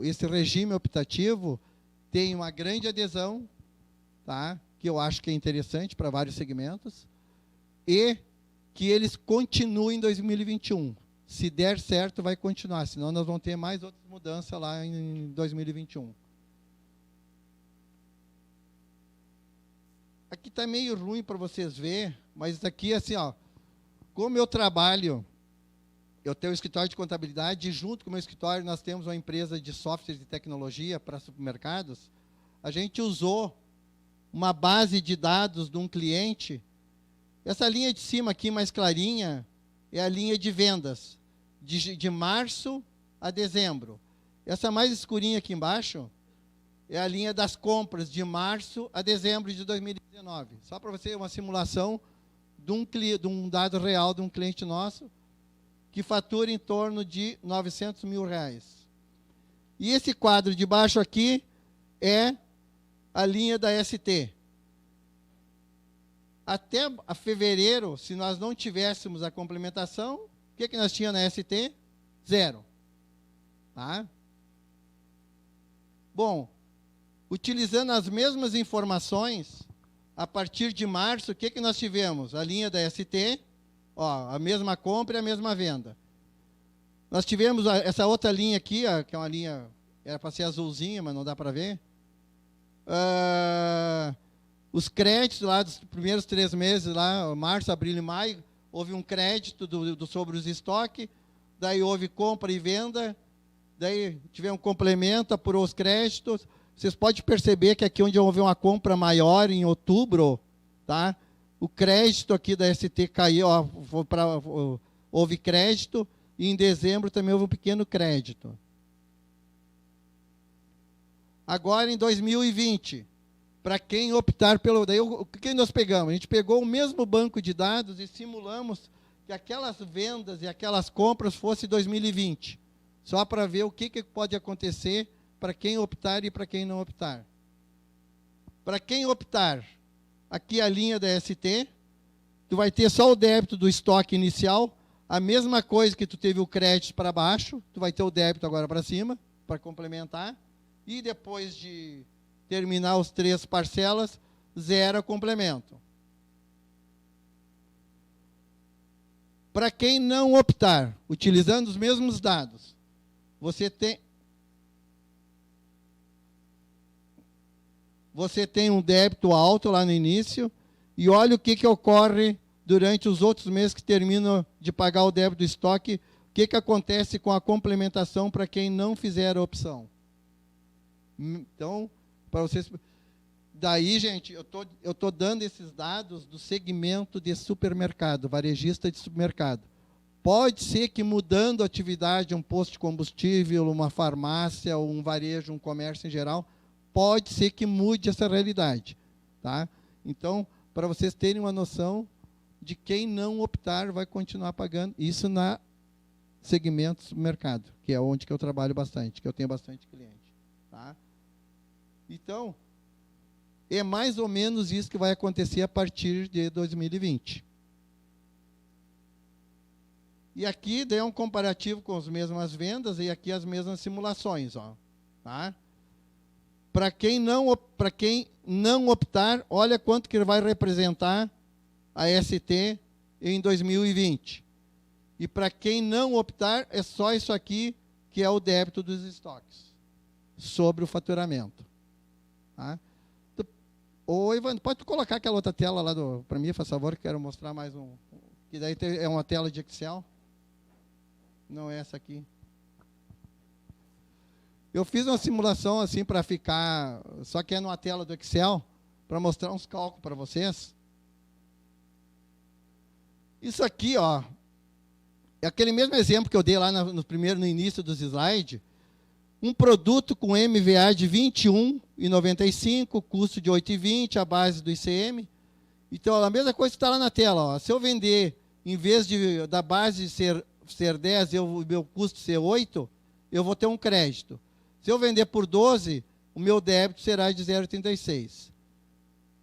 esse regime optativo tenha uma grande adesão, tá? Que eu acho que é interessante para vários segmentos, e que eles continuem em 2021. Se der certo, vai continuar, senão nós vamos ter mais outras mudanças lá em 2021. Aqui está meio ruim para vocês verem, mas aqui, assim, ó, como eu trabalho, eu tenho um escritório de contabilidade, e junto com o meu escritório nós temos uma empresa de software de tecnologia para supermercados. A gente usou uma base de dados de um cliente. Essa linha de cima aqui, mais clarinha, é a linha de vendas, de março a dezembro. Essa mais escurinha aqui embaixo é a linha das compras, de março a dezembro de 2019. Só para você, uma simulação de um dado real de um cliente nosso, que fatura em torno de R$900 mil. E esse quadro de baixo aqui é a linha da ST. Até a fevereiro, se nós não tivéssemos a complementação, o que nós tínhamos na ST? 0. Tá? Bom, utilizando as mesmas informações, a partir de março, o que nós tivemos? A linha da ST, ó, a mesma compra e a mesma venda. Nós tivemos essa outra linha aqui, que é uma linha, era para ser azulzinha, mas não dá para ver. Os créditos lá dos primeiros 3 meses, lá, março, abril e maio, houve um crédito sobre os estoques, daí houve compra e venda, daí tivemos um complemento, apurou os créditos. Vocês podem perceber que aqui onde houve uma compra maior, em outubro, tá? O crédito aqui da ST caiu, ó, houve crédito, e em dezembro também houve um pequeno crédito. Agora, em 2020, para quem optar pelo... Daí, o que nós pegamos? A gente pegou o mesmo banco de dados e simulamos que aquelas vendas e aquelas compras fossem 2020, só para ver o que pode acontecer para quem optar e para quem não optar. Para quem optar, aqui a linha da ST, tu vai ter só o débito do estoque inicial, a mesma coisa que tu teve o crédito para baixo, tu vai ter o débito agora para cima, para complementar, e depois de terminar os 3 parcelas, zero complemento. Para quem não optar, utilizando os mesmos dados, você tem um débito alto lá no início, e olha o que ocorre durante os outros meses que terminam de pagar o débito do estoque, o que acontece com a complementação para quem não fizer a opção. Então, para vocês... Daí, gente, eu tô dando esses dados do segmento de supermercado, varejista de supermercado. Pode ser que mudando a atividade, um posto de combustível, uma farmácia, um varejo, um comércio em geral, pode ser que mude essa realidade. Tá? Então, para vocês terem uma noção de quem não optar vai continuar pagando. Isso na segmento supermercado, que é onde que eu trabalho bastante, que eu tenho bastante cliente. Tá? Então, é mais ou menos isso que vai acontecer a partir de 2020. E aqui daí é um comparativo com as mesmas vendas e aqui as mesmas simulações. Ó, tá? Para quem não optar, olha quanto que vai representar a ST em 2020. E para quem não optar, é só isso aqui que é o débito dos estoques sobre o faturamento. Tá? Ô, Ivan, pode colocar aquela outra tela lá para mim, por favor, que quero mostrar mais um. Que daí é uma tela de Excel. Não é essa aqui. Eu fiz uma simulação assim para ficar, só que é numa tela do Excel, para mostrar uns cálculos para vocês. Isso aqui, ó, é aquele mesmo exemplo que eu dei lá no início dos slides. Um produto com MVA de 21,95, custo de 8,20, a base do ICM. Então, a mesma coisa que está lá na tela. Ó. Se eu vender, em vez da base ser 10 e o meu custo ser 8, eu vou ter um crédito. Se eu vender por 12, o meu débito será de 0,36.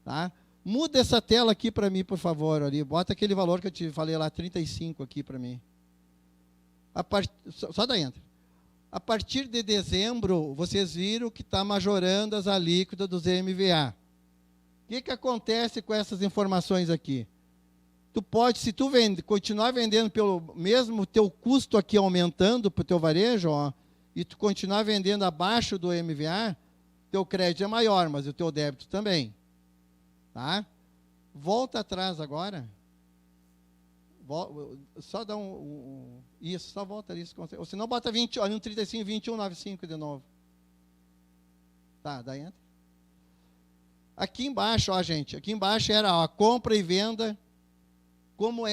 Tá? Muda essa tela aqui para mim, por favor. Ali. Bota aquele valor que eu te falei lá, 35 aqui para mim. Só dá entra. A partir de dezembro, vocês viram que está majorando as alíquotas dos MVA. O que acontece com essas informações aqui? Tu pode, se tu continuar vendendo pelo mesmo teu custo aqui aumentando para o teu varejo, ó, e tu continuar vendendo abaixo do MVA, teu crédito é maior, mas o teu débito também. Tá? Volta atrás agora. Só dá isso, só volta ali. Ou senão bota 20, olha, no 35, 21,95 de novo. Tá, daí entra. Aqui embaixo, ó, gente, aqui embaixo era ó, a compra e venda, como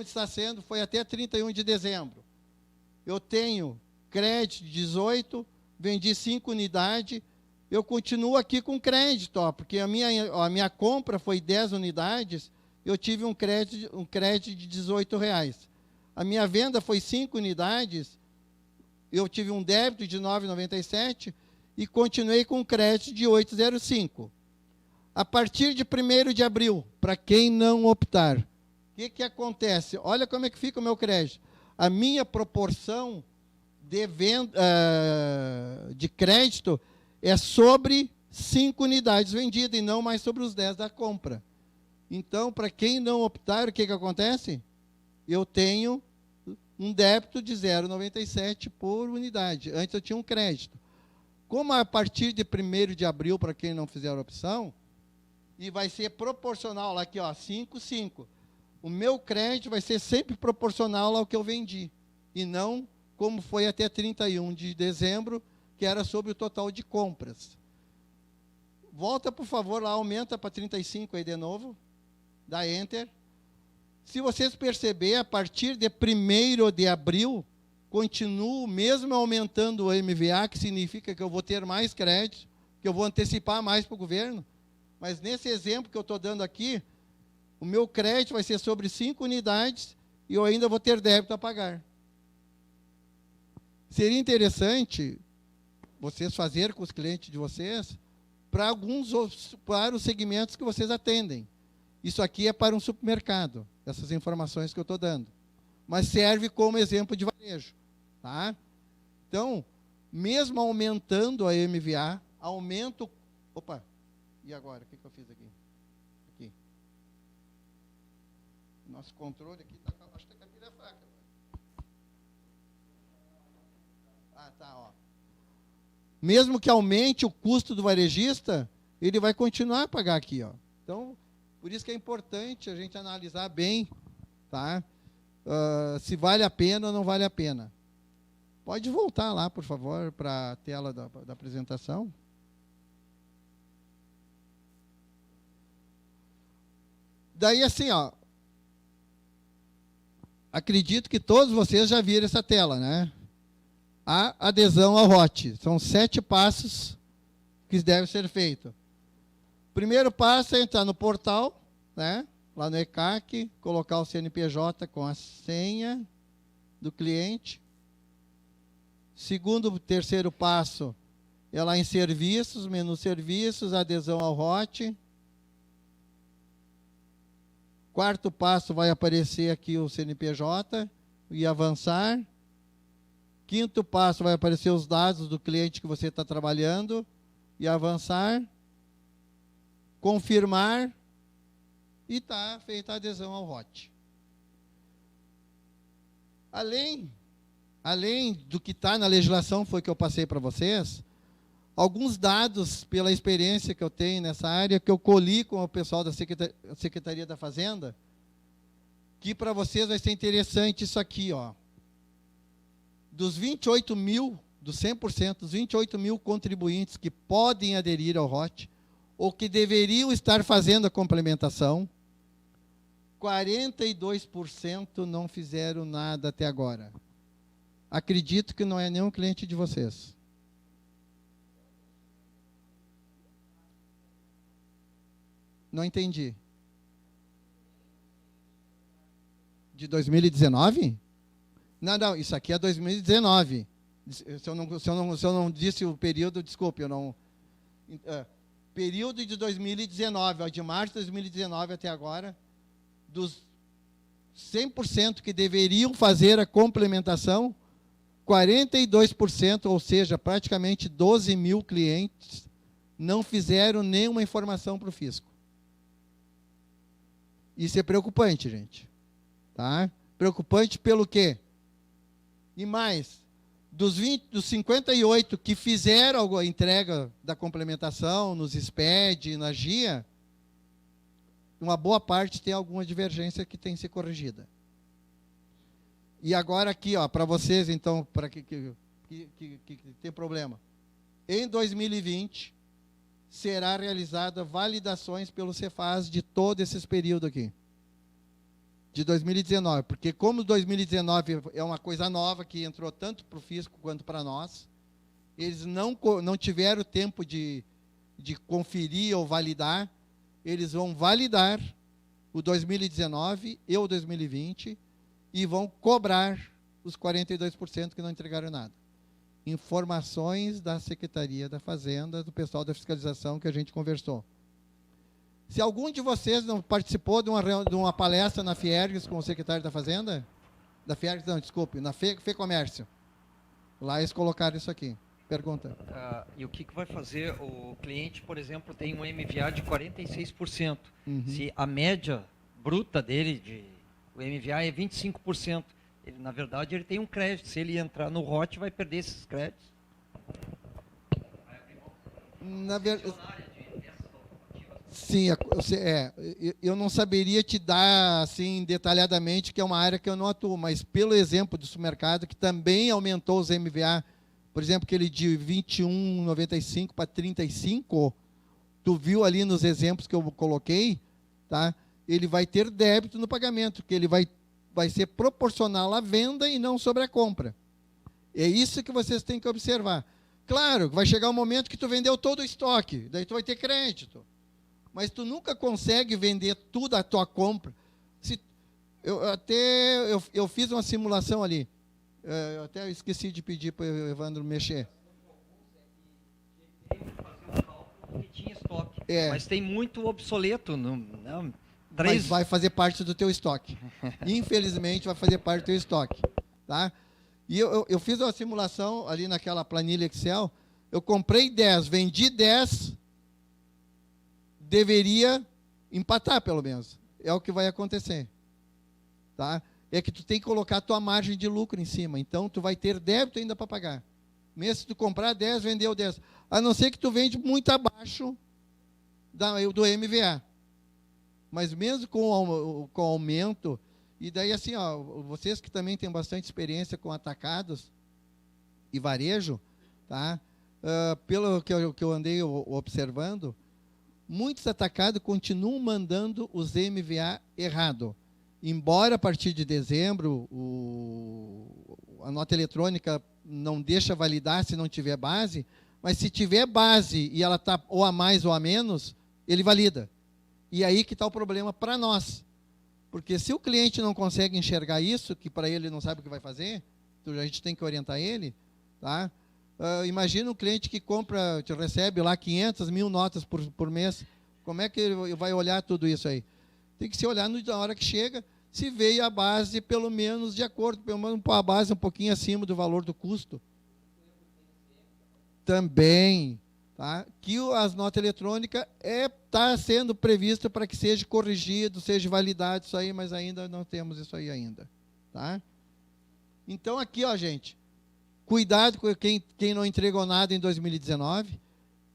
está sendo, foi até 31 de dezembro. Eu tenho crédito de 18, vendi 5 unidades, eu continuo aqui com crédito, ó, porque a minha compra foi 10 unidades, eu tive um crédito de R$18. A minha venda foi 5 unidades, eu tive um débito de R$ 9,97 e continuei com um crédito de 8,05. A partir de 1º de abril, para quem não optar, o que acontece? Olha como é que fica o meu crédito. A minha proporção de crédito é sobre 5 unidades vendidas e não mais sobre os 10 da compra. Então, para quem não optar, o que acontece? Eu tenho um débito de 0,97 por unidade. Antes eu tinha um crédito. Como a partir de 1º de abril, para quem não fizer a opção, e vai ser proporcional, lá aqui, ó, 5, 5. O meu crédito vai ser sempre proporcional ao que eu vendi, e não como foi até 31 de dezembro, que era sobre o total de compras. Volta, por favor, lá, aumenta para 35 aí de novo, dá Enter. Se vocês perceberem, a partir de 1º de abril, continuo mesmo aumentando o MVA, que significa que eu vou ter mais crédito, que eu vou antecipar mais para o governo. Mas nesse exemplo que eu estou dando aqui, o meu crédito vai ser sobre 5 unidades e eu ainda vou ter débito a pagar. Seria interessante vocês fazerem com os clientes de vocês para os segmentos que vocês atendem. Isso aqui é para um supermercado, essas informações que eu estou dando. Mas serve como exemplo de varejo. Tá? Então, mesmo aumentando a MVA, aumento... Opa, e agora? O que eu fiz aqui? Aqui. Nosso controle aqui, acho que está com a pilha fraca. Ah, tá, ó. Mesmo que aumente o custo do varejista, ele vai continuar a pagar aqui, ó. Então, por isso que é importante a gente analisar bem, tá? Se vale a pena ou não vale a pena. Pode voltar lá, por favor, para a tela da apresentação. Daí, assim, ó, acredito que todos vocês já viram essa tela, né? A adesão ao ROT. São 7 passos que devem ser feitos. Primeiro passo é entrar no portal, né? Lá no ECAC, colocar o CNPJ com a senha do cliente. Terceiro passo é lá em serviços, menu serviços, adesão ao ROT. Quarto passo vai aparecer aqui o CNPJ e avançar. Quinto passo vai aparecer os dados do cliente que você está trabalhando e avançar. Confirmar e está feita a adesão ao ROT. Além do que está na legislação, foi que eu passei para vocês, alguns dados, pela experiência que eu tenho nessa área, que eu colhi com o pessoal da Secretaria da Fazenda, que para vocês vai ser interessante isso aqui, ó. Dos 28 mil, dos 100%, dos 28 mil contribuintes que podem aderir ao ROT, ou que deveriam estar fazendo a complementação, 42% não fizeram nada até agora. Acredito que não é nenhum cliente de vocês. Não entendi. De 2019? Não, isso aqui é 2019. Se eu não disse o período, desculpe, eu não... período de 2019, ó, de março de 2019 até agora, dos 100% que deveriam fazer a complementação, 42%, ou seja, praticamente 12 mil clientes, não fizeram nenhuma informação para o fisco. Isso é preocupante, gente. Tá? Preocupante pelo quê? E mais, dos 58 que fizeram a entrega da complementação nos SPED, na GIA, uma boa parte tem alguma divergência que tem que ser corrigida. E agora aqui, ó, para vocês, então, para que tem problema. Em 2020, será realizada validações pelo Cefaz de todo esse período aqui. De 2019, porque como 2019 é uma coisa nova que entrou tanto para o fisco quanto para nós, eles não tiveram tempo de conferir ou validar, eles vão validar o 2019 e o 2020 e vão cobrar os 42% que não entregaram nada. Informações da Secretaria da Fazenda, do pessoal da fiscalização que a gente conversou. Se algum de vocês não participou de uma palestra na Fiergs com o secretário da Fazenda, da Fiergs, não, desculpe, na FEComércio, lá eles colocaram isso aqui. Pergunta. E o que vai fazer? O cliente, por exemplo, tem um MVA de 46%. Uhum. Se a média bruta dele, o MVA é 25%, Ele, na verdade, ele tem um crédito. Se ele entrar no ROT, vai perder esses créditos. Na verdade, sim, eu não saberia te dar assim detalhadamente, que é uma área que eu não atuo, mas pelo exemplo do supermercado, que também aumentou os MVA, por exemplo, aquele de 21,95 para 35, tu viu ali nos exemplos que eu coloquei, tá? Ele vai ter débito no pagamento, que ele vai ser proporcional à venda e não sobre a compra. É isso que vocês têm que observar. Claro, vai chegar um momento que tu vendeu todo o estoque, daí tu vai ter crédito. Mas tu nunca consegue vender tudo a tua compra. Eu fiz uma simulação ali. Eu até esqueci de pedir para o Evandro mexer. Que tinha estoque. É. Mas tem muito obsoleto. Mas vai fazer parte do teu estoque. Infelizmente, vai fazer parte do teu estoque. Tá? E eu fiz uma simulação ali naquela planilha Excel. Eu comprei 10, vendi 10, deveria empatar pelo menos. É o que vai acontecer. Tá? É que tu tem que colocar a tua margem de lucro em cima. Então, tu vai ter débito ainda para pagar. Mesmo se tu comprar 10, vendeu 10. A não ser que tu vende muito abaixo do MVA. Mas mesmo com aumento, e daí assim, ó, vocês que também têm bastante experiência com atacados e varejo, tá? Pelo que eu andei observando, muitos atacados continuam mandando os MVA errado. Embora a partir de dezembro a nota eletrônica não deixa validar se não tiver base, mas se tiver base e ela está ou a mais ou a menos, ele valida. E aí que está o problema para nós. Porque se o cliente não consegue enxergar isso, que para ele não sabe o que vai fazer, então a gente tem que orientar ele, tá? Imagina um cliente que recebe lá 500 mil notas por mês. Como é que ele vai olhar tudo isso aí? Tem que se olhar na hora que chega, se veio a base pelo menos de acordo, pelo menos a base um pouquinho acima do valor do custo. Também, tá? Que as notas eletrônicas está sendo previsto para que seja corrigido, seja validado isso aí, mas ainda não temos isso aí ainda, tá? Então aqui, ó, gente, cuidado com quem não entregou nada em 2019.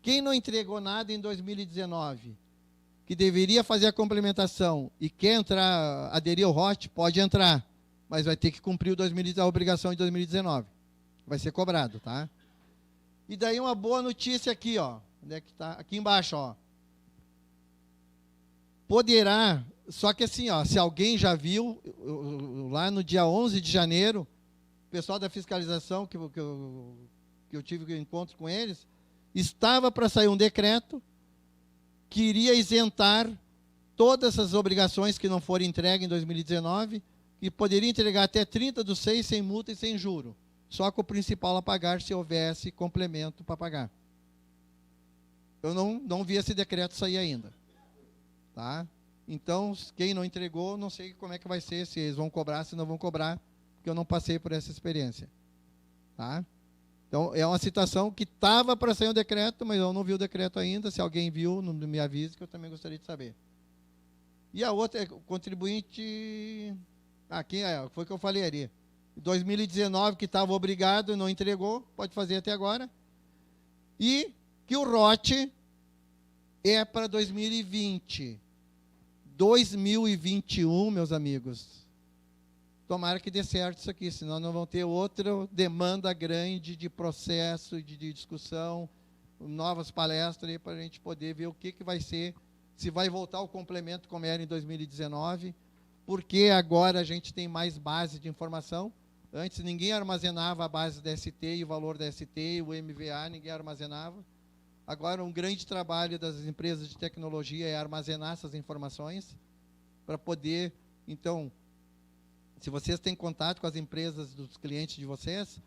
Quem não entregou nada em 2019, que deveria fazer a complementação e quer entrar, aderir ao ROT, pode entrar, mas vai ter que cumprir a obrigação de 2019. Vai ser cobrado, tá? E daí uma boa notícia aqui, ó. Onde é que tá? Aqui embaixo, ó. Poderá, só que assim, ó, se alguém já viu, lá no dia 11 de janeiro, o pessoal da fiscalização, que eu tive um encontro com eles, estava para sair um decreto que iria isentar todas essas obrigações que não forem entregues em 2019, e poderia entregar até 30/6 sem multa e sem juro, só com o principal a pagar se houvesse complemento para pagar. Eu não vi esse decreto sair ainda. Tá? Então, quem não entregou, não sei como é que vai ser, se eles vão cobrar, se não vão cobrar, porque eu não passei por essa experiência. Tá? Então, é uma situação que estava para sair um decreto, mas eu não vi o decreto ainda. Se alguém viu, não me avise, que eu também gostaria de saber. E a outra é o contribuinte... Aqui foi o que eu falei ali. 2019, que estava obrigado e não entregou, pode fazer até agora. E que o ROT é para 2020. 2021, meus amigos. Tomara que dê certo isso aqui, senão não vão ter outra demanda grande de processo, de discussão, novas palestras para a gente poder ver o que vai ser, se vai voltar o complemento como era em 2019, porque agora a gente tem mais base de informação. Antes ninguém armazenava a base da ST e o valor da ST e o MVA, ninguém armazenava. Agora um grande trabalho das empresas de tecnologia é armazenar essas informações para poder, então, se vocês têm contato com as empresas dos clientes de vocês,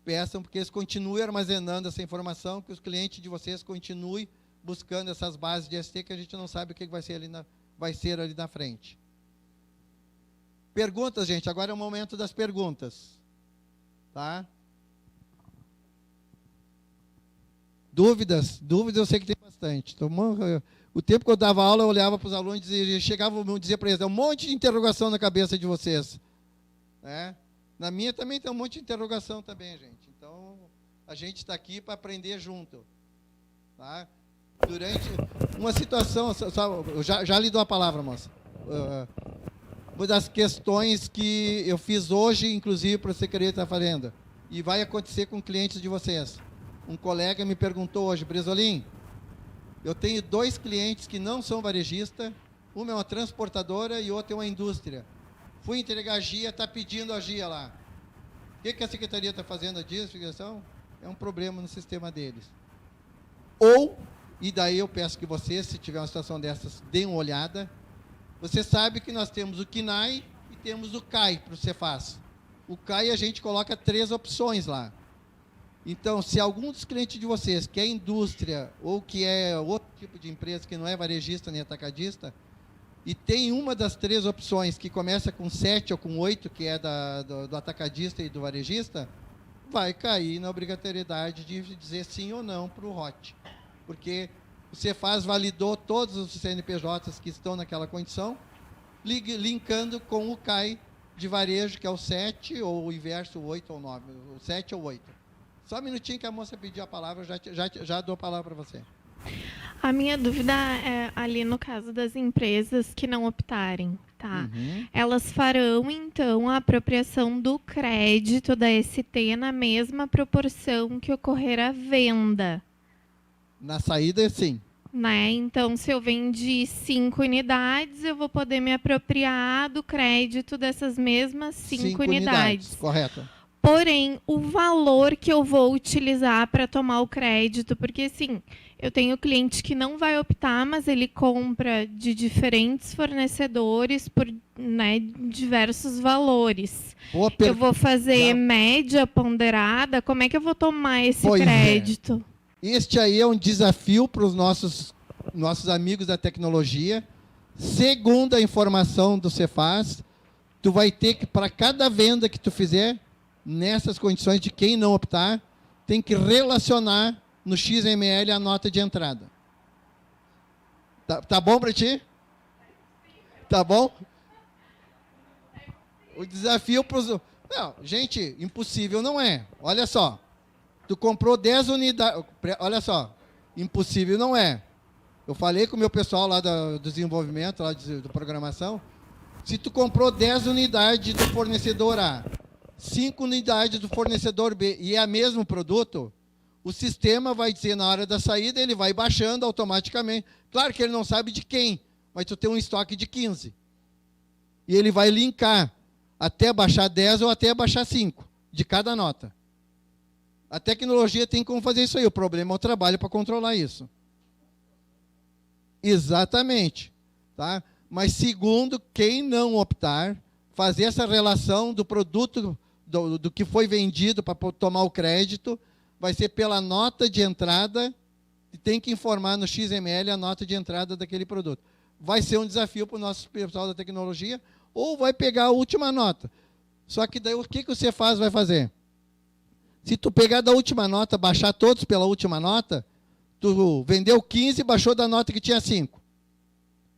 peçam porque eles continuem armazenando essa informação, que os clientes de vocês continuem buscando essas bases de ST, que a gente não sabe o que vai ser ali na frente. Perguntas, gente. Agora é o momento das perguntas. Tá? Dúvidas? Dúvidas eu sei que tem bastante. Então, o tempo que eu dava aula, eu olhava para os alunos e chegava a dizer para eles, um monte de interrogação na cabeça de vocês. Né? Na minha também tem um monte de interrogação também, gente. Então, a gente está aqui para aprender junto. Tá? Durante uma situação, eu já lhe dou a palavra, moça. Uma das questões que eu fiz hoje, inclusive, para a Secretaria da Fazenda, e vai acontecer com clientes de vocês. Um colega me perguntou hoje, Bresolim, eu tenho 2 clientes que não são varejistas, uma é uma transportadora e outra é uma indústria. Fui entregar a GIA, está pedindo a GIA lá. O que a Secretaria está fazendo a diversificação? É um problema no sistema deles. Ou, e daí eu peço que vocês, se tiver uma situação dessas, deem uma olhada. Você sabe que nós temos o KINAI e temos o CAI para o Cefaz. O CAI a gente coloca 3 opções lá. Então, se algum dos clientes de vocês, que é indústria ou que é outro tipo de empresa que não é varejista nem atacadista, e tem uma das 3 opções que começa com 7 ou com 8, que é do atacadista e do varejista, vai cair na obrigatoriedade de dizer sim ou não para o ROT. Porque o Cefaz validou todos os CNPJs que estão naquela condição, linkando com o CAI de varejo, que é o 7, ou o inverso, o 8 ou 9, o 7 ou 8. Só um minutinho que a moça pediu a palavra, já dou a palavra para você. A minha dúvida é ali no caso das empresas que não optarem, tá? Uhum. Elas farão, então, a apropriação do crédito da ST na mesma proporção que ocorrer a venda, Na saída, sim. né? Então, se eu vendi 5 unidades, eu vou poder me apropriar do crédito dessas mesmas 5 unidades. Correto. Porém, o valor que eu vou utilizar para tomar o crédito, porque assim, eu tenho cliente que não vai optar, mas ele compra de diferentes fornecedores por, né, diversos valores. Eu vou fazer média ponderada, como é que eu vou tomar esse crédito? Este aí é um desafio para os nossos amigos da tecnologia. Segundo a informação do Cefaz, tu vai ter que, para cada venda que tu fizer, nessas condições de quem não optar, tem que relacionar no XML a nota de entrada. Tá bom para ti? Tá bom? O desafio para os... Não, gente, impossível não é. Olha só. Tu comprou 10 unidades... Olha só. Impossível não é. Eu falei com o meu pessoal lá do desenvolvimento, lá da programação. Se tu comprou 10 unidades do fornecedor A, 5 unidades do fornecedor B e é o mesmo produto, o sistema vai dizer na hora da saída, ele vai baixando automaticamente. Claro que ele não sabe de quem, mas tu tem um estoque de 15. E ele vai linkar até baixar 10 ou até baixar 5 de cada nota. A tecnologia tem como fazer isso aí, o problema é o trabalho para controlar isso. Exatamente. Tá? Mas segundo, quem não optar, fazer essa relação do produto do que foi vendido para tomar o crédito, vai ser pela nota de entrada, e tem que informar no XML a nota de entrada daquele produto. Vai ser um desafio para o nosso pessoal da tecnologia, ou vai pegar a última nota. Só que daí o que o Cefaz vai fazer? Se tu pegar da última nota, baixar todos pela última nota, tu vendeu 15 e baixou da nota que tinha 5.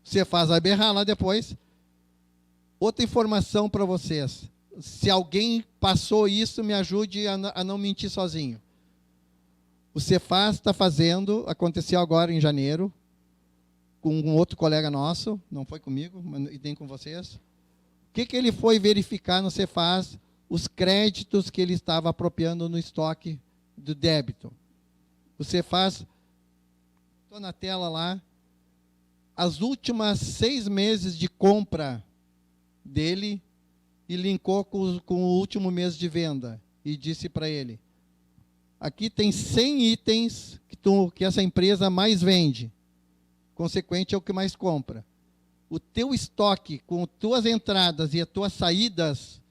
O Cefaz vai berrar lá depois. Outra informação para vocês. Se alguém passou isso, me ajude a não mentir sozinho. O Cefaz está fazendo, aconteceu agora em janeiro, com um outro colega nosso, não foi comigo, e nem com vocês. O que ele foi verificar no Cefaz? Os créditos que ele estava apropriando no estoque do débito. O Cefaz, estou na tela lá, as últimas 6 meses de compra dele, e linkou com o último mês de venda, e disse para ele, aqui tem 100 itens que essa empresa mais vende, consequente é o que mais compra. O teu estoque, com tuas entradas e as tuas saídas,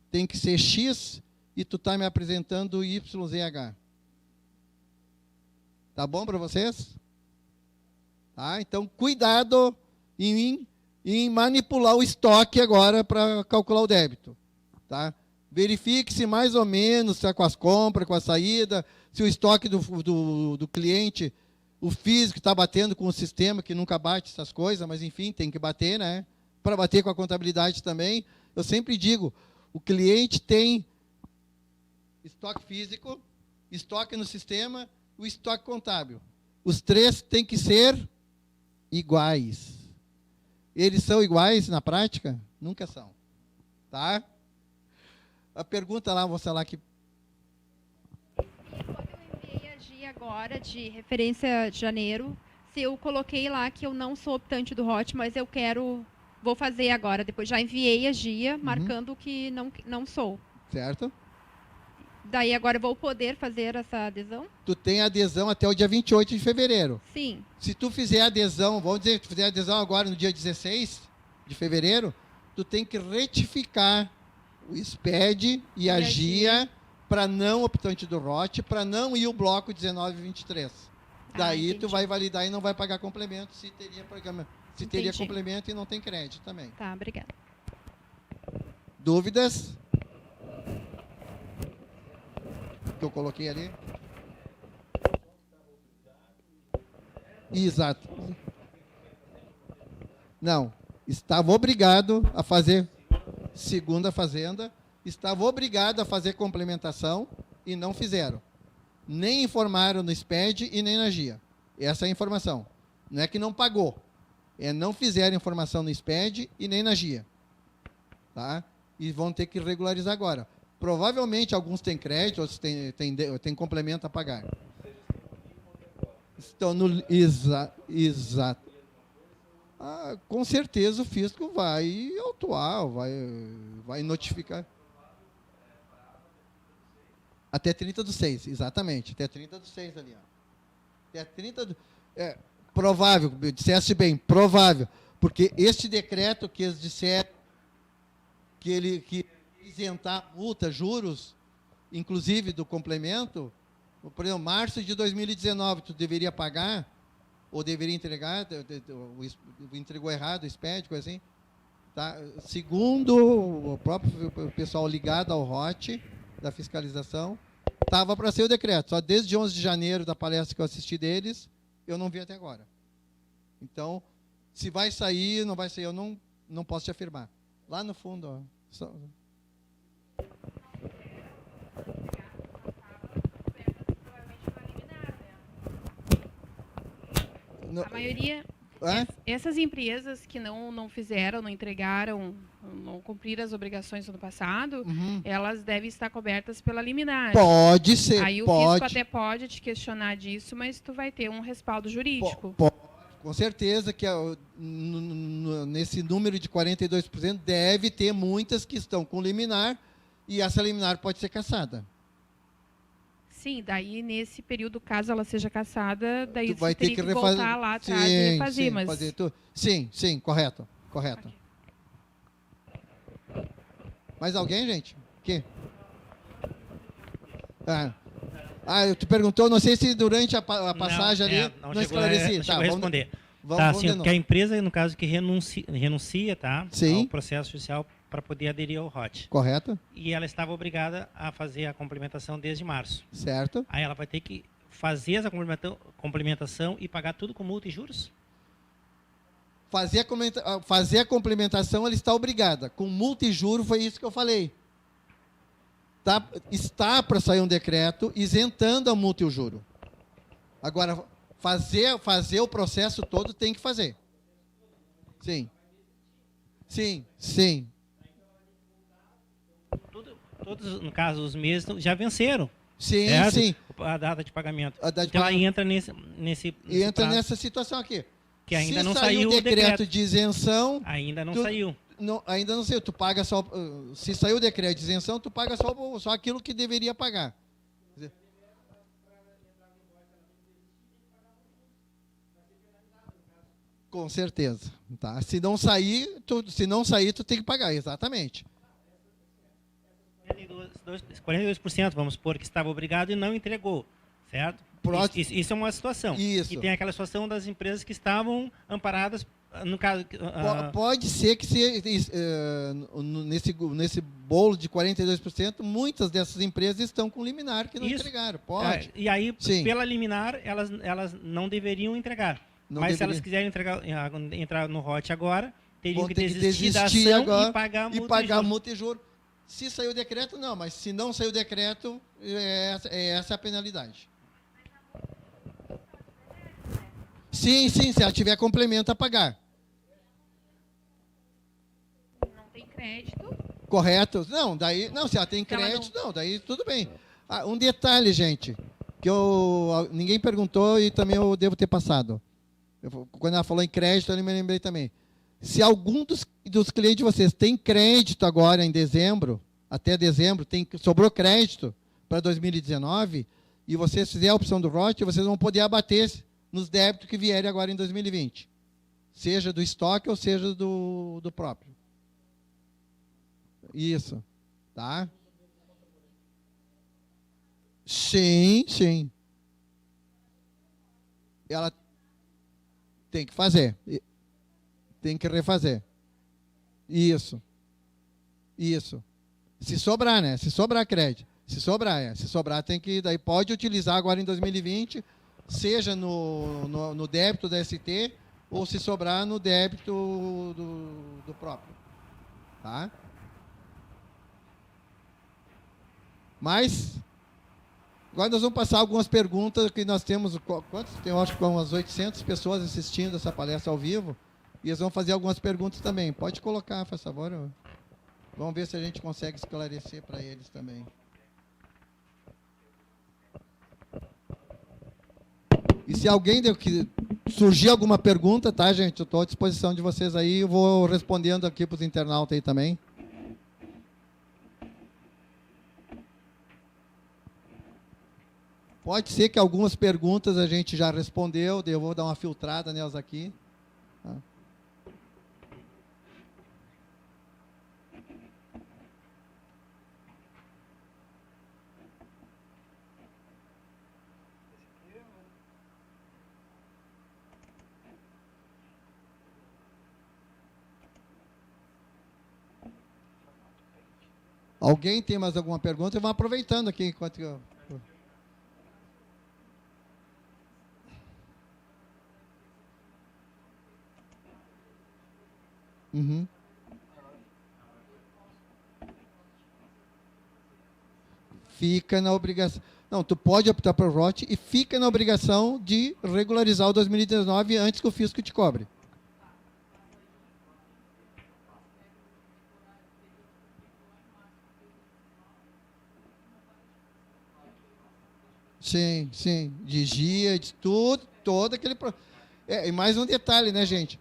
tem que ser X, e tu está me apresentando YZH. Tá bom para vocês? Tá? Então, cuidado em manipular o estoque agora para calcular o débito. Tá? Verifique se mais ou menos está com as compras, com a saída, se o estoque do cliente, o físico está batendo com o sistema, que nunca bate essas coisas, mas enfim, tem que bater, né? Para bater com a contabilidade também. Eu sempre digo, O cliente tem estoque físico, estoque no sistema, o estoque contábil. Os três têm que ser iguais. Eles são iguais na prática? Nunca são. Tá? A pergunta lá, você lá que... Quando eu enviei a GI agora, de referência de janeiro, se eu coloquei lá que eu não sou optante do HOT, mas eu quero... Vou fazer agora. Depois já enviei a GIA, marcando que não sou. Certo? Daí agora eu vou poder fazer essa adesão? Tu tem adesão até o dia 28 de fevereiro. Sim. Se tu fizer adesão, vamos dizer que tu fizer adesão agora no dia 16 de fevereiro, tu tem que retificar o SPED e a GIA para não optante do ROT, para não ir o bloco 19 e 23. Daí tu entendi. vai validar e não vai pagar complemento se teria programa, se teria Entendi. complemento e não tem crédito também. Tá, obrigada. Dúvidas? Que eu coloquei ali? Exato. Não, estava obrigado a fazer segunda fazenda, estava obrigado a fazer complementação e não fizeram. Nem informaram no SPED e nem na GIA. Essa é a informação. Não é que não pagou, é não fizeram informação no SPED e nem na GIA. Tá? E vão ter que regularizar agora. Provavelmente alguns têm crédito, outros têm complemento a pagar. Estão no... Exato. Com certeza o fisco vai autuar, vai notificar. Até 30/6, exatamente. Até 30/6 ali. Ó. Até 30 provável, disseste bem, provável. Porque este decreto que eles disseram que isentar multa, juros, inclusive do complemento, por exemplo, março de 2019, tu deveria pagar, ou deveria entregar, entregou errado o SPED, coisa assim. Tá? Segundo o próprio pessoal ligado ao ROT, da fiscalização, estava para ser o decreto. Só desde 11 de janeiro, da palestra que eu assisti deles, eu não vi até agora. Então, se vai sair, não vai sair, eu não posso te afirmar. Lá no fundo, ó, só... A maioria, É? essas empresas que não fizeram, não entregaram, não cumpriram as obrigações do ano passado, elas devem estar cobertas pela liminar. Pode ser, Aí o pode. fisco até pode te questionar disso, mas tu vai ter um respaldo jurídico. Com certeza que nesse número de 42% deve ter muitas que estão com liminar e essa liminar pode ser cassada. Sim, daí nesse período, caso ela seja cassada, daí Tu vai você ter teria que que refazer. voltar lá atrás e refazer, sim, mas... fazer sim, correto. Mais alguém, gente? Que? Tu perguntou, não sei se durante a passagem ali não esclareci. Não chegou a responder. Vamos Tá, assim, de que a empresa, no caso, que renuncia, tá, Sim. ao processo judicial para poder aderir ao ROT. Correto? E ela estava obrigada a fazer a complementação desde março. Certo. Aí ela vai ter que fazer essa complementação e pagar tudo com multa e juros? Fazer a complementação, ela está obrigada. Com multa e juro, foi isso que eu falei. Está para sair um decreto isentando a multa e o juro. Agora, fazer o processo todo tem que fazer. Sim. Todos, no caso, os meses já venceram. Sim. A data de pagamento. A data de Então, aí pagamento. entra nesse Entra prazo, nessa situação aqui. que ainda Se não saiu saiu o decreto de isenção, Ainda não tu- saiu. ainda não saiu. Tu paga só. Se saiu o decreto de isenção, tu paga só aquilo que deveria pagar. Com certeza. Tá? Se não sair, tu tem que pagar, exatamente. 42%, vamos supor, que estava obrigado e não entregou, certo? Isso é uma situação. Isso. E tem aquela situação das empresas que estavam amparadas, no caso... Pode ser que nesse bolo de 42%, muitas dessas empresas estão com liminar que não entregaram. Pode. E aí, Sim. pela liminar, elas não deveriam entregar. Não Mas se deveria. elas quiserem entrar no ROT agora, teriam Vão que ter que desistir da desistir ação agora e pagar a multa. e pagar e juros. multa e juro. Se saiu o decreto, não, mas se não saiu o decreto, essa é a penalidade. Sim, se ela tiver complemento a pagar. Não tem crédito. Correto? Não, se ela tem crédito, não, daí tudo bem. Um detalhe, gente, que ninguém perguntou e também eu devo ter passado. Quando ela falou em crédito, eu me lembrei também. Se algum dos clientes de vocês tem crédito agora em dezembro, até dezembro, sobrou crédito para 2019, e vocês fizerem a opção do ROT, vocês vão poder abater nos débitos que vierem agora em 2020. Seja do estoque ou seja do próprio. Isso. Tá? Sim. Ela tem que fazer. Tem que refazer. Isso. Se sobrar, né? Se sobrar crédito. Se sobrar, tem que... Daí pode utilizar agora em 2020, seja no débito da ST, ou se sobrar no débito do próprio. Tá? Mas... Agora nós vamos passar algumas perguntas que nós temos... Quantos? Tem, eu acho que umas 800 pessoas assistindo essa palestra ao vivo. E eles vão fazer algumas perguntas também. Pode colocar, por favor. Vamos ver se a gente consegue esclarecer para eles também. E se alguém surgir alguma pergunta, tá, gente? Eu estou à disposição de vocês aí. Eu vou respondendo aqui para os internautas aí também. Pode ser que algumas perguntas a gente já respondeu, eu vou dar uma filtrada nelas aqui. Tá? Alguém tem mais alguma pergunta? Eu vou aproveitando aqui enquanto eu... Uhum. Fica na obrigação. Não, tu pode optar por ROT e fica na obrigação de regularizar o 2019 antes que o fisco te cobre. Sim. De GIA, de tudo, todo aquele... E mais um detalhe, né, gente?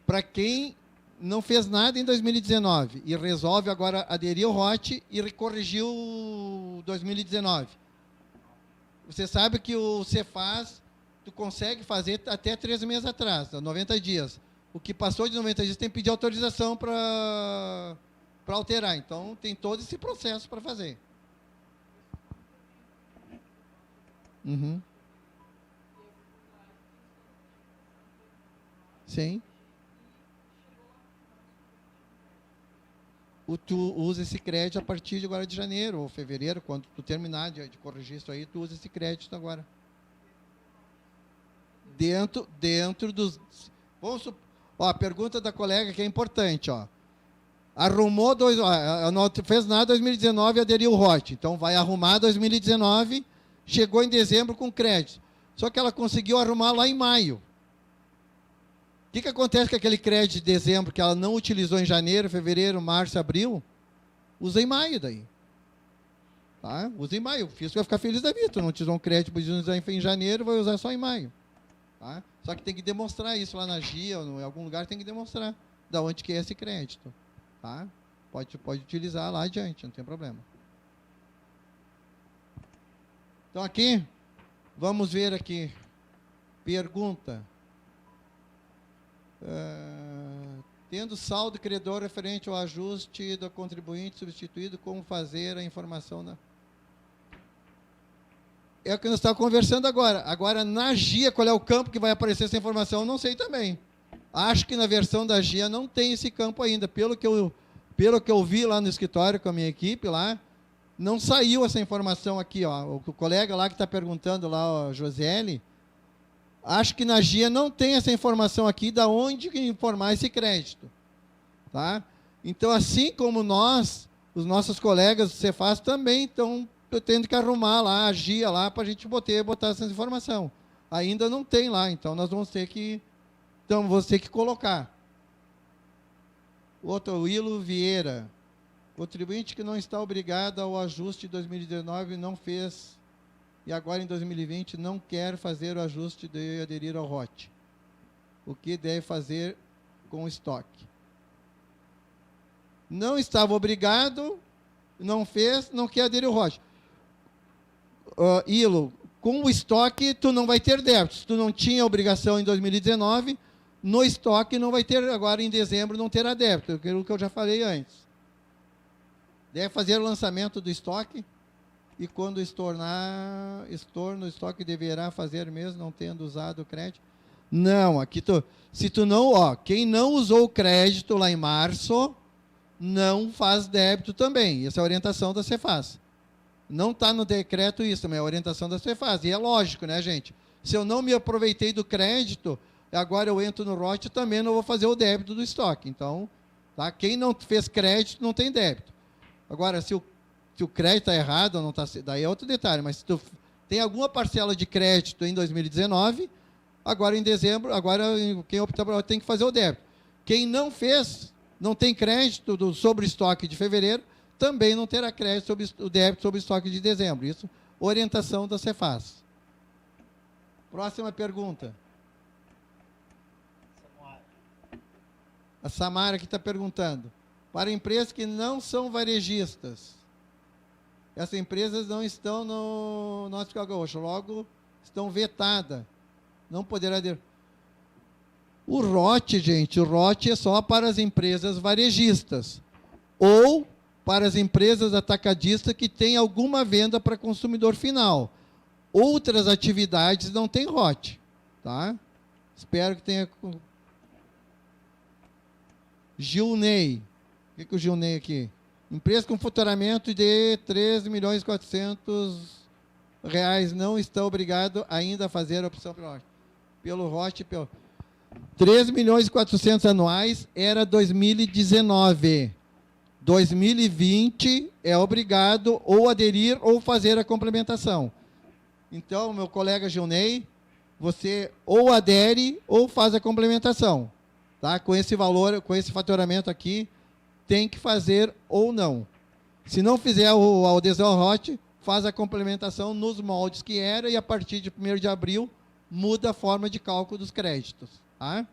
Para quem não fez nada em 2019 e resolve agora aderir ao ROT e corrigiu 2019. Você sabe que o Cefaz, tu consegue fazer até 3 meses atrás, 90 dias. O que passou de 90 dias tem que pedir autorização para alterar. Então, tem todo esse processo para fazer. Uhum. Sim. Tu usa esse crédito a partir de agora de janeiro ou fevereiro, quando tu terminar de corrigir isso aí, tu usa esse crédito agora. Dentro dos... a pergunta da colega que é importante, ó. Arrumou não fez nada em 2019 e aderiu o ROT. Então, vai arrumar 2019, chegou em dezembro com crédito. Só que ela conseguiu arrumar lá em maio. O que acontece com aquele crédito de dezembro que ela não utilizou em janeiro, fevereiro, março, abril? Usa em maio daí. Tá? Usa em maio. O fisco vai ficar feliz da vida. Tu não utilizou um crédito para usar em janeiro, vai usar só em maio. Tá? Só que tem que demonstrar isso lá na GIA, ou em algum lugar tem que demonstrar da onde que é esse crédito. Tá? Pode utilizar lá adiante, não tem problema. Então aqui, vamos ver aqui. Pergunta. Tendo saldo credor referente ao ajuste do contribuinte substituído, como fazer a informação É o que nós estávamos conversando agora. Agora, na GIA, qual é o campo que vai aparecer essa informação? Eu não sei também. Acho que na versão da GIA não tem esse campo ainda. Pelo que eu vi lá no escritório com a minha equipe, lá, não saiu essa informação aqui. Ó. O colega lá que está perguntando, lá, o Josiele, acho que na GIA não tem essa informação aqui de onde informar esse crédito. Tá? Então, assim como nós os nossos colegas do Cefaz também estão tendo que arrumar lá, agir lá, para a gente botar essa informação. Ainda não tem lá, então nós vamos ter que colocar. Outro, o Ilo Vieira. Contribuinte que não está obrigado ao ajuste de 2019 não fez, e agora em 2020 não quer fazer o ajuste de aderir ao ROT. O que deve fazer com o estoque? Não estava obrigado, não fez, não quer aderir ao ROT. Ilo, com o estoque tu não vai ter débitos. Tu não tinha obrigação em 2019, no estoque não vai ter, agora em dezembro não terá débito, aquilo que eu já falei antes. Deve fazer o lançamento do estoque e quando estorno, o estoque deverá fazer mesmo não tendo usado o crédito. Não, aqui se tu não, quem não usou o crédito lá em março, não faz débito também. Essa é a orientação da Cefaz. Não está no decreto isso, mas é a orientação da Cefaz. E é lógico, né, gente? Se eu não me aproveitei do crédito, agora eu entro no ROT, também não vou fazer o débito do estoque. Então, tá? Quem não fez crédito não tem débito. Agora, se o crédito está errado, não tá, daí é outro detalhe, mas se tu tem alguma parcela de crédito em 2019, agora em dezembro, quem optar por tem que fazer o débito. Quem não fez, não tem crédito sobre o estoque de fevereiro, também não terá crédito sobre o débito sobre o estoque de dezembro. Isso, orientação da Cefaz. Próxima pergunta. A Samara que está perguntando. Para empresas que não são varejistas, essas empresas não estão no nosso fiscal gaúcho, logo estão vetadas. Não poderá ter. O ROT, gente, o ROT é só para as empresas varejistas ou para as empresas atacadistas que têm alguma venda para consumidor final. Outras atividades não tem ROT, tá? Espero que tenha. Gilney. O que é o Gilney aqui? Empresa com faturamento de R$13.400.000 não está obrigado ainda a fazer a opção pelo ROT. 3.400.000 anuais era 2019. 2020 é obrigado ou aderir ou fazer a complementação. Então, meu colega Gilney, você ou adere ou faz a complementação. Tá? Com esse valor, com esse faturamento aqui, tem que fazer ou não. Se não fizer a adesão ao ROT, faz a complementação nos moldes que era e a partir de 1º de abril muda a forma de cálculo dos créditos. Tá?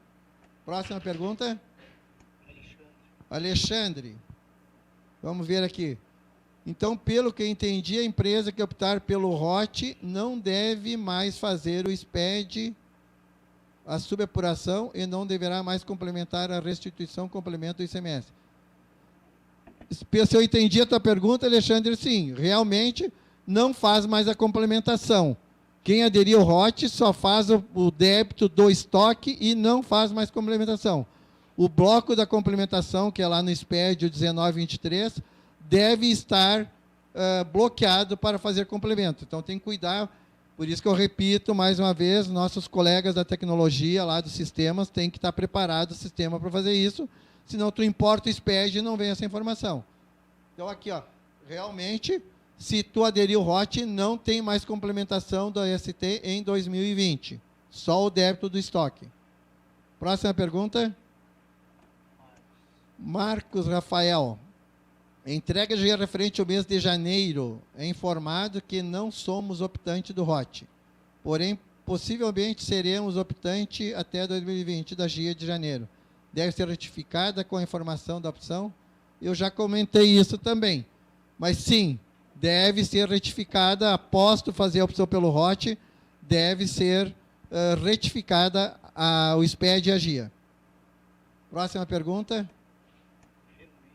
Próxima pergunta. Alexandre. Vamos ver aqui. Então, pelo que eu entendi, a empresa que optar pelo ROT não deve mais fazer o SPED, a subapuração, e não deverá mais complementar a restituição, complemento do ICMS. Se eu entendi a tua pergunta, Alexandre, sim, realmente não faz mais a complementação. Quem aderir ao ROT só faz o débito do estoque e não faz mais complementação. O bloco da complementação, que é lá no SPED, o 1923, deve estar bloqueado para fazer complemento. Então, tem que cuidar. Por isso que eu repito mais uma vez, nossos colegas da tecnologia lá dos sistemas têm que estar preparados o sistema para fazer isso, senão tu importa o SPED e não vem essa informação. Então, aqui, realmente, se tu aderir ao ROT, não tem mais complementação da ST em 2020. Só o débito do estoque. Próxima pergunta. Marcos Rafael. Entrega de referente ao mês de janeiro. É informado que não somos optante do ROT. Porém, possivelmente seremos optante até 2020 da GIA de janeiro. Deve ser retificada com a informação da opção. Eu já comentei isso também. Mas sim, deve ser retificada após tu fazer a opção pelo ROT, deve ser retificada o SPED e a GIA. Próxima pergunta.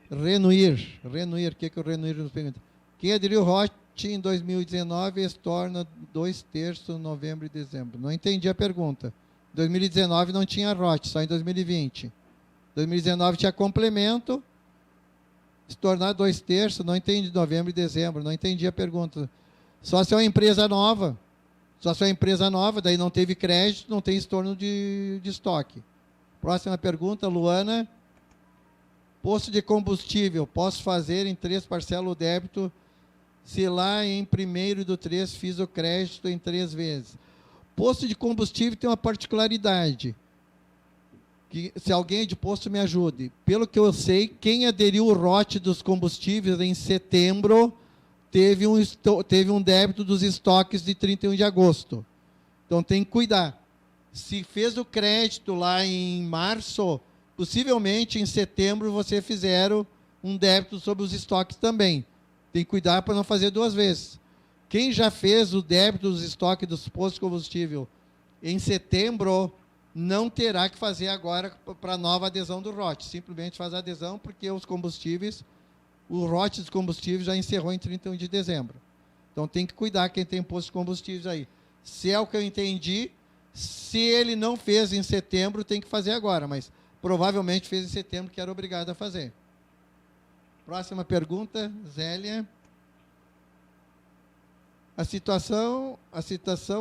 Renuir. O que o Renuir nos pergunta? Quem aderiu ao ROT em 2019 estorna 2/3 novembro e dezembro. Não entendi a pergunta. 2019 não tinha ROT, só em 2020. 2019 tinha complemento, estornar 2/3, não entendi novembro e dezembro, não entendi a pergunta. Só se é uma empresa nova. Só se é uma empresa nova, daí não teve crédito, não tem estorno de estoque. Próxima pergunta, Luana. Posto de combustível, posso fazer em 3 parcelas o débito, se lá em 1º/3 fiz o crédito em 3 vezes. Posto de combustível tem uma particularidade, que se alguém de posto me ajude. Pelo que eu sei, quem aderiu o ROT dos combustíveis em setembro teve um débito dos estoques de 31 de agosto. Então tem que cuidar. Se fez o crédito lá em março, possivelmente em setembro você fizeram um débito sobre os estoques também. Tem que cuidar para não fazer 2 vezes. Quem já fez o débito dos estoques dos postos de combustível em setembro, não terá que fazer agora para a nova adesão do ROT. Simplesmente faz a adesão porque os combustíveis, o ROT dos combustíveis já encerrou em 31 de dezembro. Então tem que cuidar quem tem posto de combustíveis aí. Se é o que eu entendi, se ele não fez em setembro, tem que fazer agora, mas provavelmente fez em setembro, que era obrigado a fazer. Próxima pergunta, Zélia. A situação,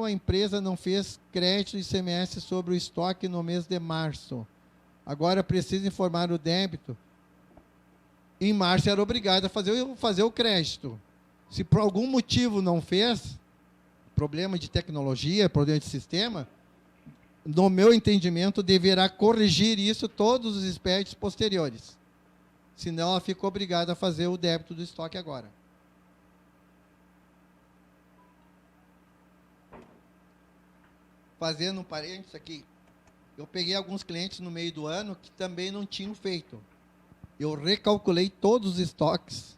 a empresa não fez crédito ICMS sobre o estoque no mês de março. Agora precisa informar o débito. Em março era obrigado a fazer o crédito. Se por algum motivo não fez, problema de tecnologia, problema de sistema, no meu entendimento, deverá corrigir isso todos os expedientes posteriores. Senão, ela fica obrigada a fazer o débito do estoque agora. Fazendo um parênteses aqui, eu peguei alguns clientes no meio do ano que também não tinham feito. Eu recalculei todos os estoques,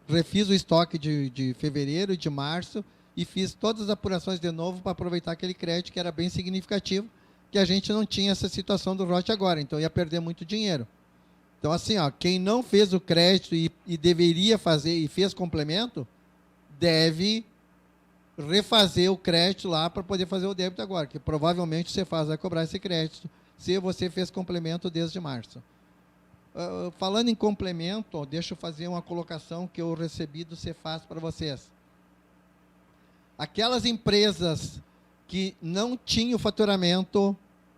refiz o estoque de fevereiro e de março e fiz todas as apurações de novo para aproveitar aquele crédito que era bem significativo, que a gente não tinha essa situação do ROT agora, então ia perder muito dinheiro. Então, assim, ó, quem não fez o crédito e deveria fazer e fez complemento, deve refazer o crédito lá para poder fazer o débito agora, que provavelmente o Cefaz vai cobrar esse crédito se você fez complemento desde março. Falando em complemento, deixa eu fazer uma colocação que eu recebi do Cefaz para vocês. Aquelas empresas que não tinham faturamento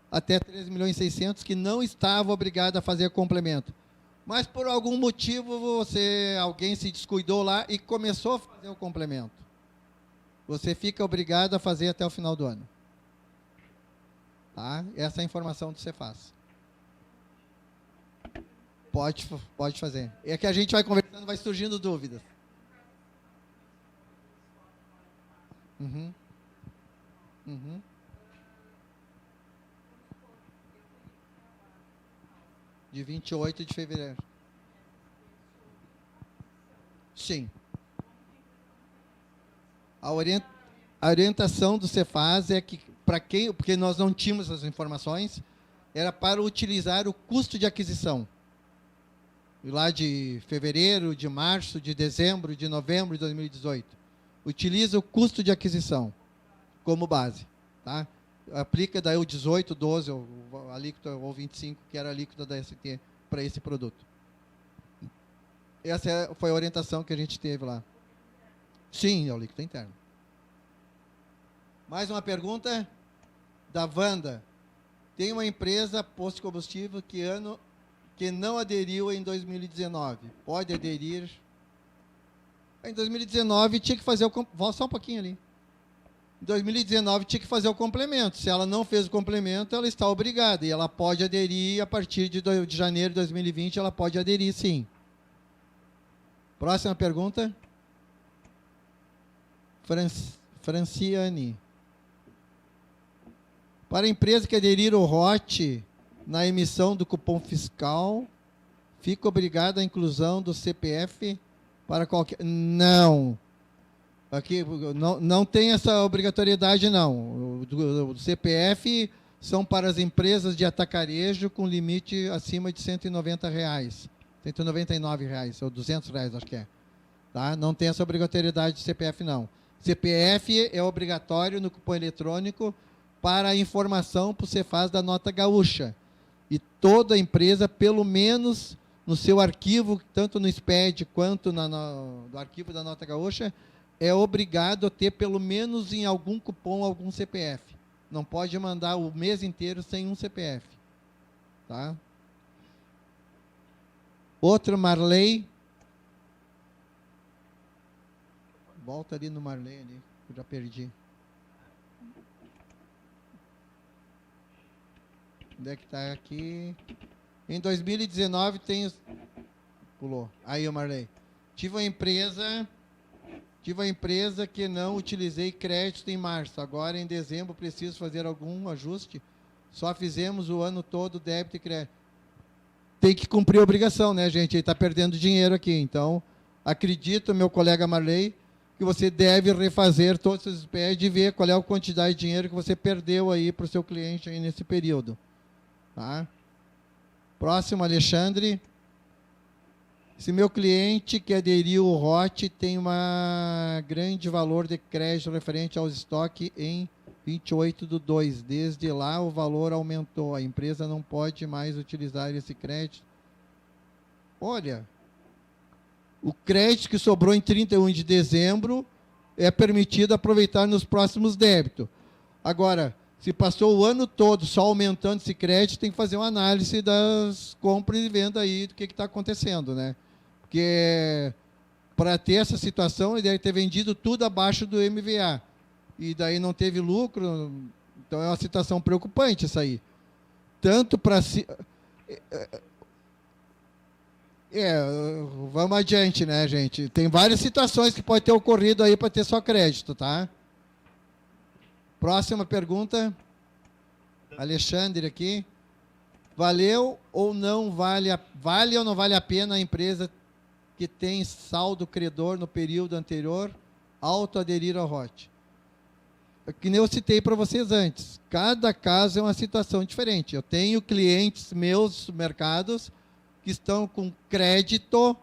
até 3.600.000, que não estavam obrigadas a fazer complemento, mas por algum motivo alguém se descuidou lá e começou a fazer o complemento. Você fica obrigado a fazer até o final do ano. Tá? Essa é a informação do Cefaz. Pode fazer. É que a gente vai conversando, vai surgindo dúvidas. Uhum. Uhum. De 28 de fevereiro. Sim. A orientação do Cefaz é que, porque nós não tínhamos essas informações, era para utilizar o custo de aquisição. Lá de fevereiro, de março, de dezembro, de novembro de 2018. Utiliza o custo de aquisição como base. Tá? Aplica daí o 18, 12, a alíquota, ou 25, que era a alíquota da ST para esse produto. Essa foi a orientação que a gente teve lá. Sim, é o líquido interno. Mais uma pergunta da Wanda. Tem uma empresa posto de combustível que não aderiu em 2019. Pode aderir? Em 2019 tinha que fazer volta só um pouquinho ali. Em 2019 tinha que fazer o complemento. Se ela não fez o complemento, ela está obrigada. E ela pode aderir a partir de janeiro de 2020, ela pode aderir sim. Próxima pergunta. Franciane. Para a empresa que aderir ao ROT na emissão do cupom fiscal, fica obrigada a inclusão do CPF para qualquer... Não. Aqui não tem essa obrigatoriedade, não. O CPF são para as empresas de atacarejo com limite acima de R$190. R$199, ou R$200, acho que é. Tá? Não tem essa obrigatoriedade de CPF, não. CPF é obrigatório no cupom eletrônico para a informação para o Cefaz da nota gaúcha. E toda empresa, pelo menos no seu arquivo, tanto no SPED quanto no arquivo da nota gaúcha, é obrigado a ter pelo menos em algum cupom algum CPF. Não pode mandar o mês inteiro sem um CPF. Tá? Outra, Marley. Volta ali no Marley, ali. Eu já perdi. Onde é que está aqui? Em 2019 tem... Pulou. Aí, o Marley. Tive uma empresa que não utilizei crédito em março. Agora, em dezembro, preciso fazer algum ajuste. Só fizemos o ano todo débito e crédito. Tem que cumprir a obrigação, né, gente? Ele está perdendo dinheiro aqui. Então, acredito, meu colega Marley, que você deve refazer todos os pés e ver qual é a quantidade de dinheiro que você perdeu aí para o seu cliente aí nesse período. Tá? Próximo, Alexandre. Se meu cliente que aderiu ao ROT tem um grande valor de crédito referente aos estoques em 28/2. Desde lá o valor aumentou. A empresa não pode mais utilizar esse crédito. Olha, o crédito que sobrou em 31 de dezembro é permitido aproveitar nos próximos débitos. Agora, se passou o ano todo só aumentando esse crédito, tem que fazer uma análise das compras e vendas aí, do que está acontecendo, né? Porque para ter essa situação, ele deve ter vendido tudo abaixo do MVA. E daí não teve lucro, então é uma situação preocupante isso aí. Tanto para... vamos adiante, né, gente? Tem várias situações que pode ter ocorrido aí para ter só crédito, tá? Próxima pergunta. Alexandre aqui. Valeu ou não vale ou não vale a pena a empresa que tem saldo credor no período anterior autoaderir ao ROT? Que nem eu citei para vocês antes. Cada caso é uma situação diferente. Eu tenho clientes meus mercados que estão com crédito,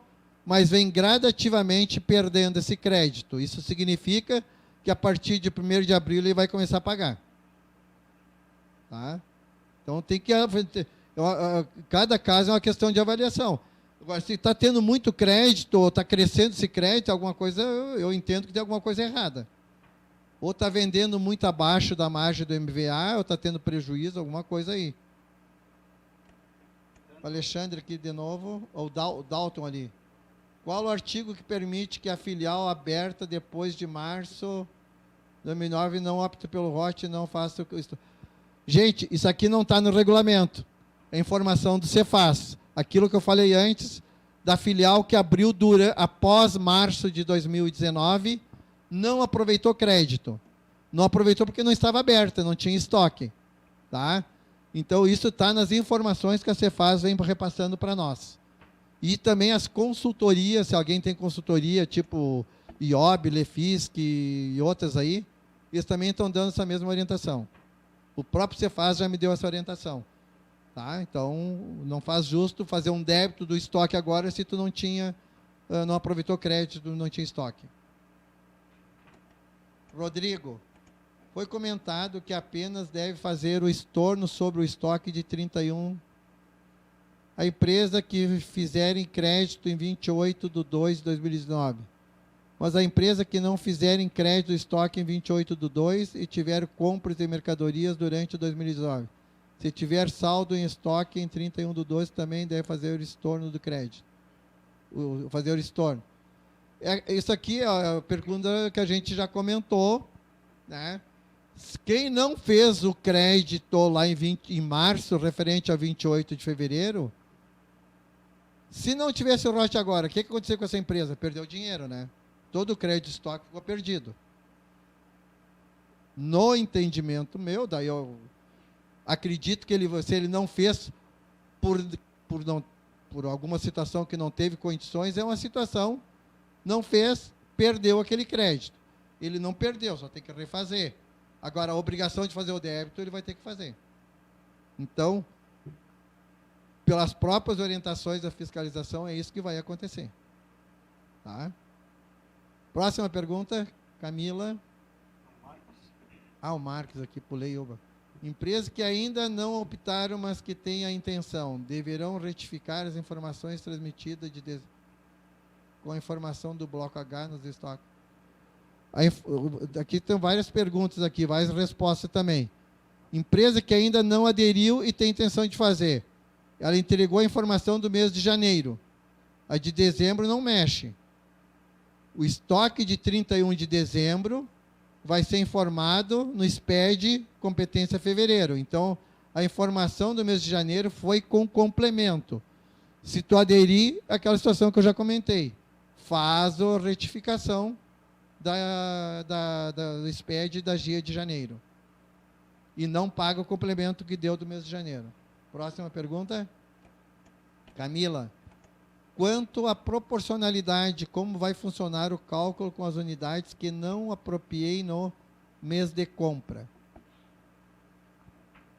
mas vêm gradativamente perdendo esse crédito. Isso significa que a partir de 1º de abril ele vai começar a pagar. Tá? Então tem que... Cada caso é uma questão de avaliação. Agora, se está tendo muito crédito, ou está crescendo esse crédito, alguma coisa, eu entendo que tem alguma coisa errada. Ou está vendendo muito abaixo da margem do MVA, ou está tendo prejuízo, alguma coisa aí. O Alexandre aqui de novo, ou o Dalton ali. Qual o artigo que permite que a filial aberta depois de março de 2009 não opte pelo ROT e não faça isso? Gente, isso aqui não está no regulamento. É informação do Cefaz. Aquilo que eu falei antes, da filial que abriu após março de 2019, não aproveitou crédito. Não aproveitou porque não estava aberta, não tinha estoque. Tá? Então, isso está nas informações que a Cefaz vem repassando para nós. E também as consultorias, se alguém tem consultoria, tipo IOB, Lefisc e outras aí, eles também estão dando essa mesma orientação. O próprio Cefaz já me deu essa orientação. Tá? Então, não faz justo fazer um débito do estoque agora se tu não aproveitou crédito, não tinha estoque. Rodrigo, foi comentado que apenas deve fazer o estorno sobre o estoque de 31. A empresa que fizerem crédito em 28/2/2019. Mas a empresa que não fizerem crédito do estoque em 28/2 e tiver compras de mercadorias durante 2019. Se tiver saldo em estoque em 31/2, também deve fazer o estorno do crédito. Fazer o estorno. Isso aqui é a pergunta que a gente já comentou, né? Quem não fez o crédito lá em março, referente a 28 de fevereiro, se não tivesse o ROT agora, o que aconteceu com essa empresa? Perdeu dinheiro, né? Todo o crédito de estoque ficou perdido. No entendimento meu, daí eu acredito que se ele não fez por alguma situação que não teve condições, é uma situação, não fez, perdeu aquele crédito. Ele não perdeu, só tem que refazer. Agora, a obrigação de fazer o débito, ele vai ter que fazer. Então, pelas próprias orientações da fiscalização, é isso que vai acontecer. Tá? Próxima pergunta, Camila. O Marcos aqui, pulei, oba. Empresas que ainda não optaram, mas que têm a intenção, deverão retificar as informações transmitidas com a informação do bloco H nos estoques. Aqui tem várias perguntas aqui, várias respostas também. Empresa que ainda não aderiu e tem intenção de fazer. Ela entregou a informação do mês de janeiro. A de dezembro não mexe. O estoque de 31 de dezembro vai ser informado no SPED competência fevereiro. Então, a informação do mês de janeiro foi com complemento. Se tu aderir àquela situação que eu já comentei, faz a retificação do SPED da GIA de janeiro. E não paga o complemento que deu do mês de janeiro. Próxima pergunta. Camila. Quanto à proporcionalidade, como vai funcionar o cálculo com as unidades que não apropriei no mês de compra?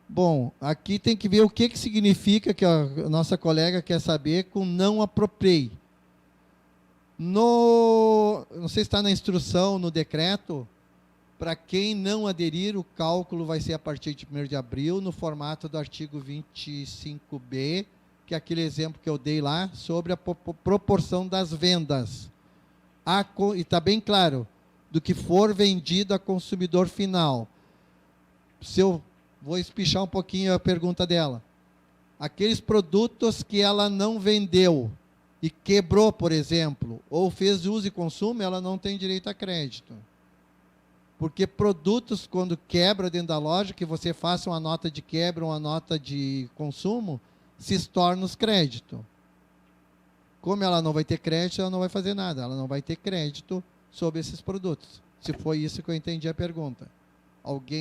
Bom, aqui tem que ver o que significa, que a nossa colega quer saber, com não apropriei. Não sei se está na instrução, no decreto, para quem não aderir, o cálculo vai ser a partir de 1º de abril, no formato do artigo 25B, que é aquele exemplo que eu dei lá, sobre a proporção das vendas. E está bem claro, do que for vendido a consumidor final. Se eu vou espichar um pouquinho a pergunta dela. Aqueles produtos que ela não vendeu e quebrou, por exemplo, ou fez uso e consumo, ela não tem direito a crédito. Porque produtos, quando quebra dentro da loja, que você faça uma nota de quebra, uma nota de consumo, se torna os crédito. Como ela não vai ter crédito, ela não vai fazer nada. Ela não vai ter crédito sobre esses produtos. Se foi isso que eu entendi a pergunta.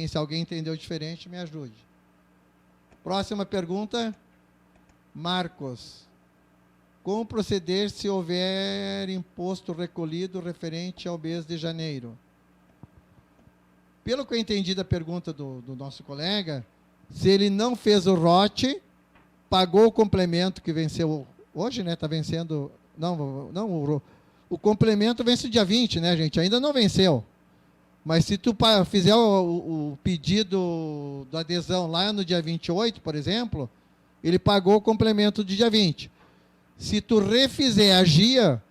Se alguém entendeu diferente, me ajude. Próxima pergunta. Marcos. Como proceder se houver imposto recolhido referente ao mês de janeiro? Pelo que eu entendi da pergunta do nosso colega, se ele não fez o ROT, pagou o complemento que venceu hoje, né? Está vencendo. Não, o complemento vence o dia 20, né, gente? Ainda não venceu. Mas se tu fizer o pedido da adesão lá no dia 28, por exemplo, ele pagou o complemento do dia 20. Se tu refizer a GIA,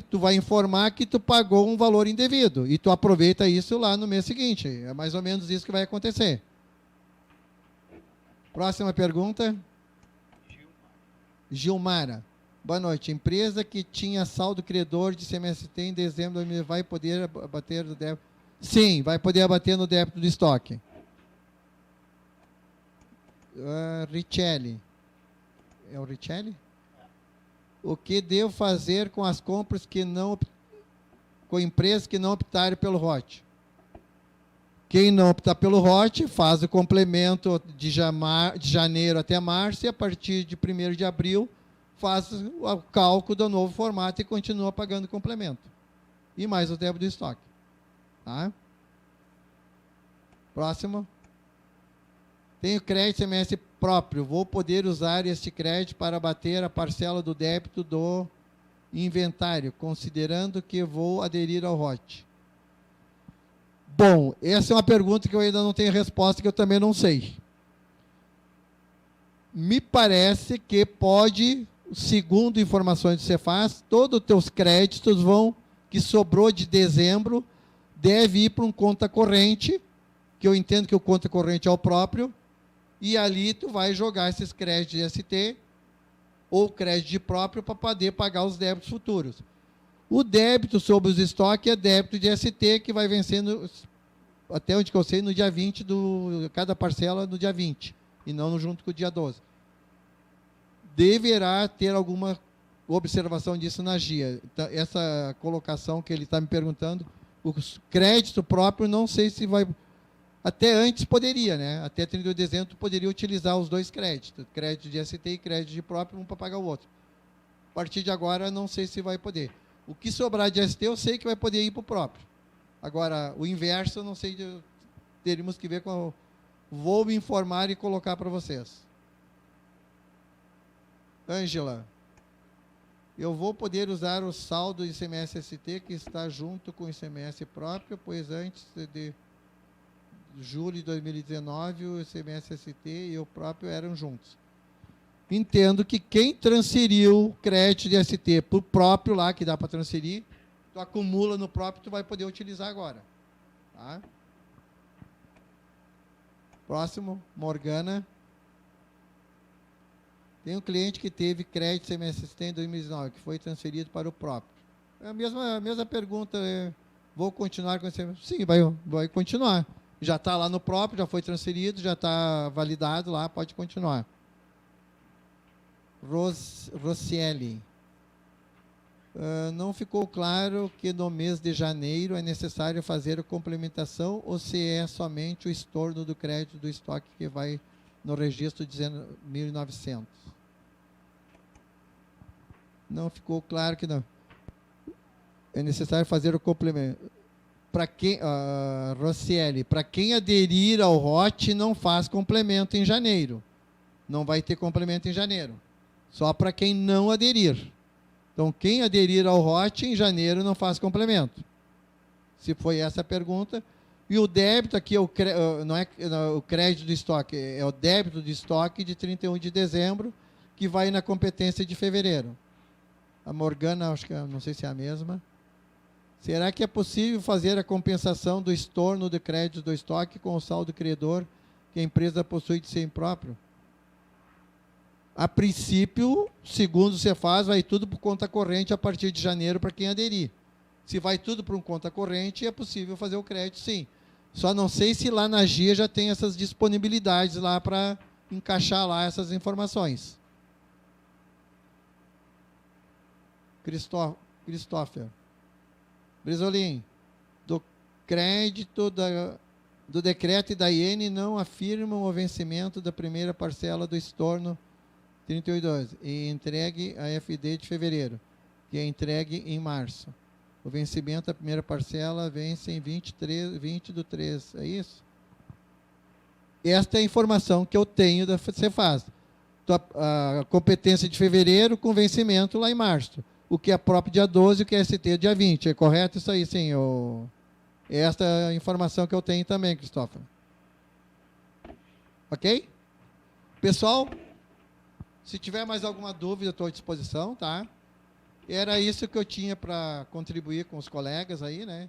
tu vai informar que tu pagou um valor indevido. E tu aproveita isso lá no mês seguinte. É mais ou menos isso que vai acontecer. Próxima pergunta. Gilmara. Boa noite. Empresa que tinha saldo credor de CMST em dezembro vai poder abater do débito? Sim, vai poder abater no débito do estoque. Richelli. É o Richelli? O que devo fazer com as compras que não, com empresas que não optarem pelo ROT? Quem não optar pelo ROT faz o complemento de janeiro até março e a partir de 1º de abril faz o cálculo do novo formato e continua pagando o complemento. E mais o débito do estoque. Tá? Próximo. Tenho crédito CMS próprio. Vou poder usar este crédito para abater a parcela do débito do inventário, considerando que vou aderir ao ROT. Bom, essa é uma pergunta que eu ainda não tenho resposta, que eu também não sei. Me parece que pode, segundo informações do Cefaz, todos os teus créditos que sobrou de dezembro, deve ir para um conta corrente, que eu entendo que o conta corrente é o próprio, e ali tu vai jogar esses créditos de ST ou crédito de próprio para poder pagar os débitos futuros. O débito sobre os estoques é débito de ST, que vai vencendo, até onde que eu sei, no dia 20, cada parcela no dia 20, e não junto com o dia 12. Deverá ter alguma observação disso na GIA. Então, essa colocação que ele está me perguntando, o crédito próprio, não sei se vai... Até antes poderia, né? Até 31 de dezembro, tu poderia utilizar os dois créditos, crédito de ST e crédito de próprio, um para pagar o outro. A partir de agora, não sei se vai poder. O que sobrar de ST, eu sei que vai poder ir para o próprio. Agora, o inverso, eu não sei, teríamos que ver com... Vou me informar e colocar para vocês. Ângela, eu vou poder usar o saldo ICMS-ST que está junto com o ICMS próprio, pois antes de julho de 2019, o ICMS-ST e o próprio eram juntos. Entendo que quem transferiu crédito de ST para o próprio lá, que dá para transferir, tu acumula no próprio, tu vai poder utilizar agora. Tá? Próximo, Morgana. Tem um cliente que teve crédito CMST em 2019, que foi transferido para o próprio. É a mesma pergunta, vou continuar com esse... Sim, vai continuar. Já está lá no próprio, já foi transferido, já está validado lá, pode continuar. Rocieli. Não ficou claro que no mês de janeiro é necessário fazer a complementação ou se é somente o estorno do crédito do estoque que vai no registro dizendo 1.900. Não ficou claro que não. É necessário fazer o complemento. Para quem, Rocieli, para quem aderir ao ROT, não faz complemento em janeiro. Não vai ter complemento em janeiro. Só para quem não aderir. Então, quem aderir ao ROT, em janeiro, não faz complemento. Se foi essa a pergunta. E o débito aqui, não é o crédito do estoque, é o débito de estoque de 31 de dezembro, que vai na competência de fevereiro. A Morgana, acho que não sei se é a mesma. Será que é possível fazer a compensação do estorno de crédito do estoque com o saldo credor que a empresa possui de si próprio? A princípio, segundo o Cefaz, vai tudo por conta corrente a partir de janeiro para quem aderir. Se vai tudo para uma conta corrente, é possível fazer o crédito, sim. Só não sei se lá na GIA já tem essas disponibilidades lá para encaixar lá essas informações. Christopher. Brizolim, do crédito do decreto e da IN não afirmam o vencimento da primeira parcela do estorno 38,12 e entregue a FD de fevereiro, que é entregue em março. O vencimento da primeira parcela vence em 20 do 3, é isso? Esta é a informação que eu tenho da Cefaz. A competência de fevereiro com vencimento lá em março. O que é próprio dia 12 e o que é ST dia 20. É correto isso aí, sim? Esta é a informação que eu tenho também, Cristóforo. Ok? Pessoal, se tiver mais alguma dúvida, estou à disposição, tá? Era isso que eu tinha para contribuir com os colegas aí, né?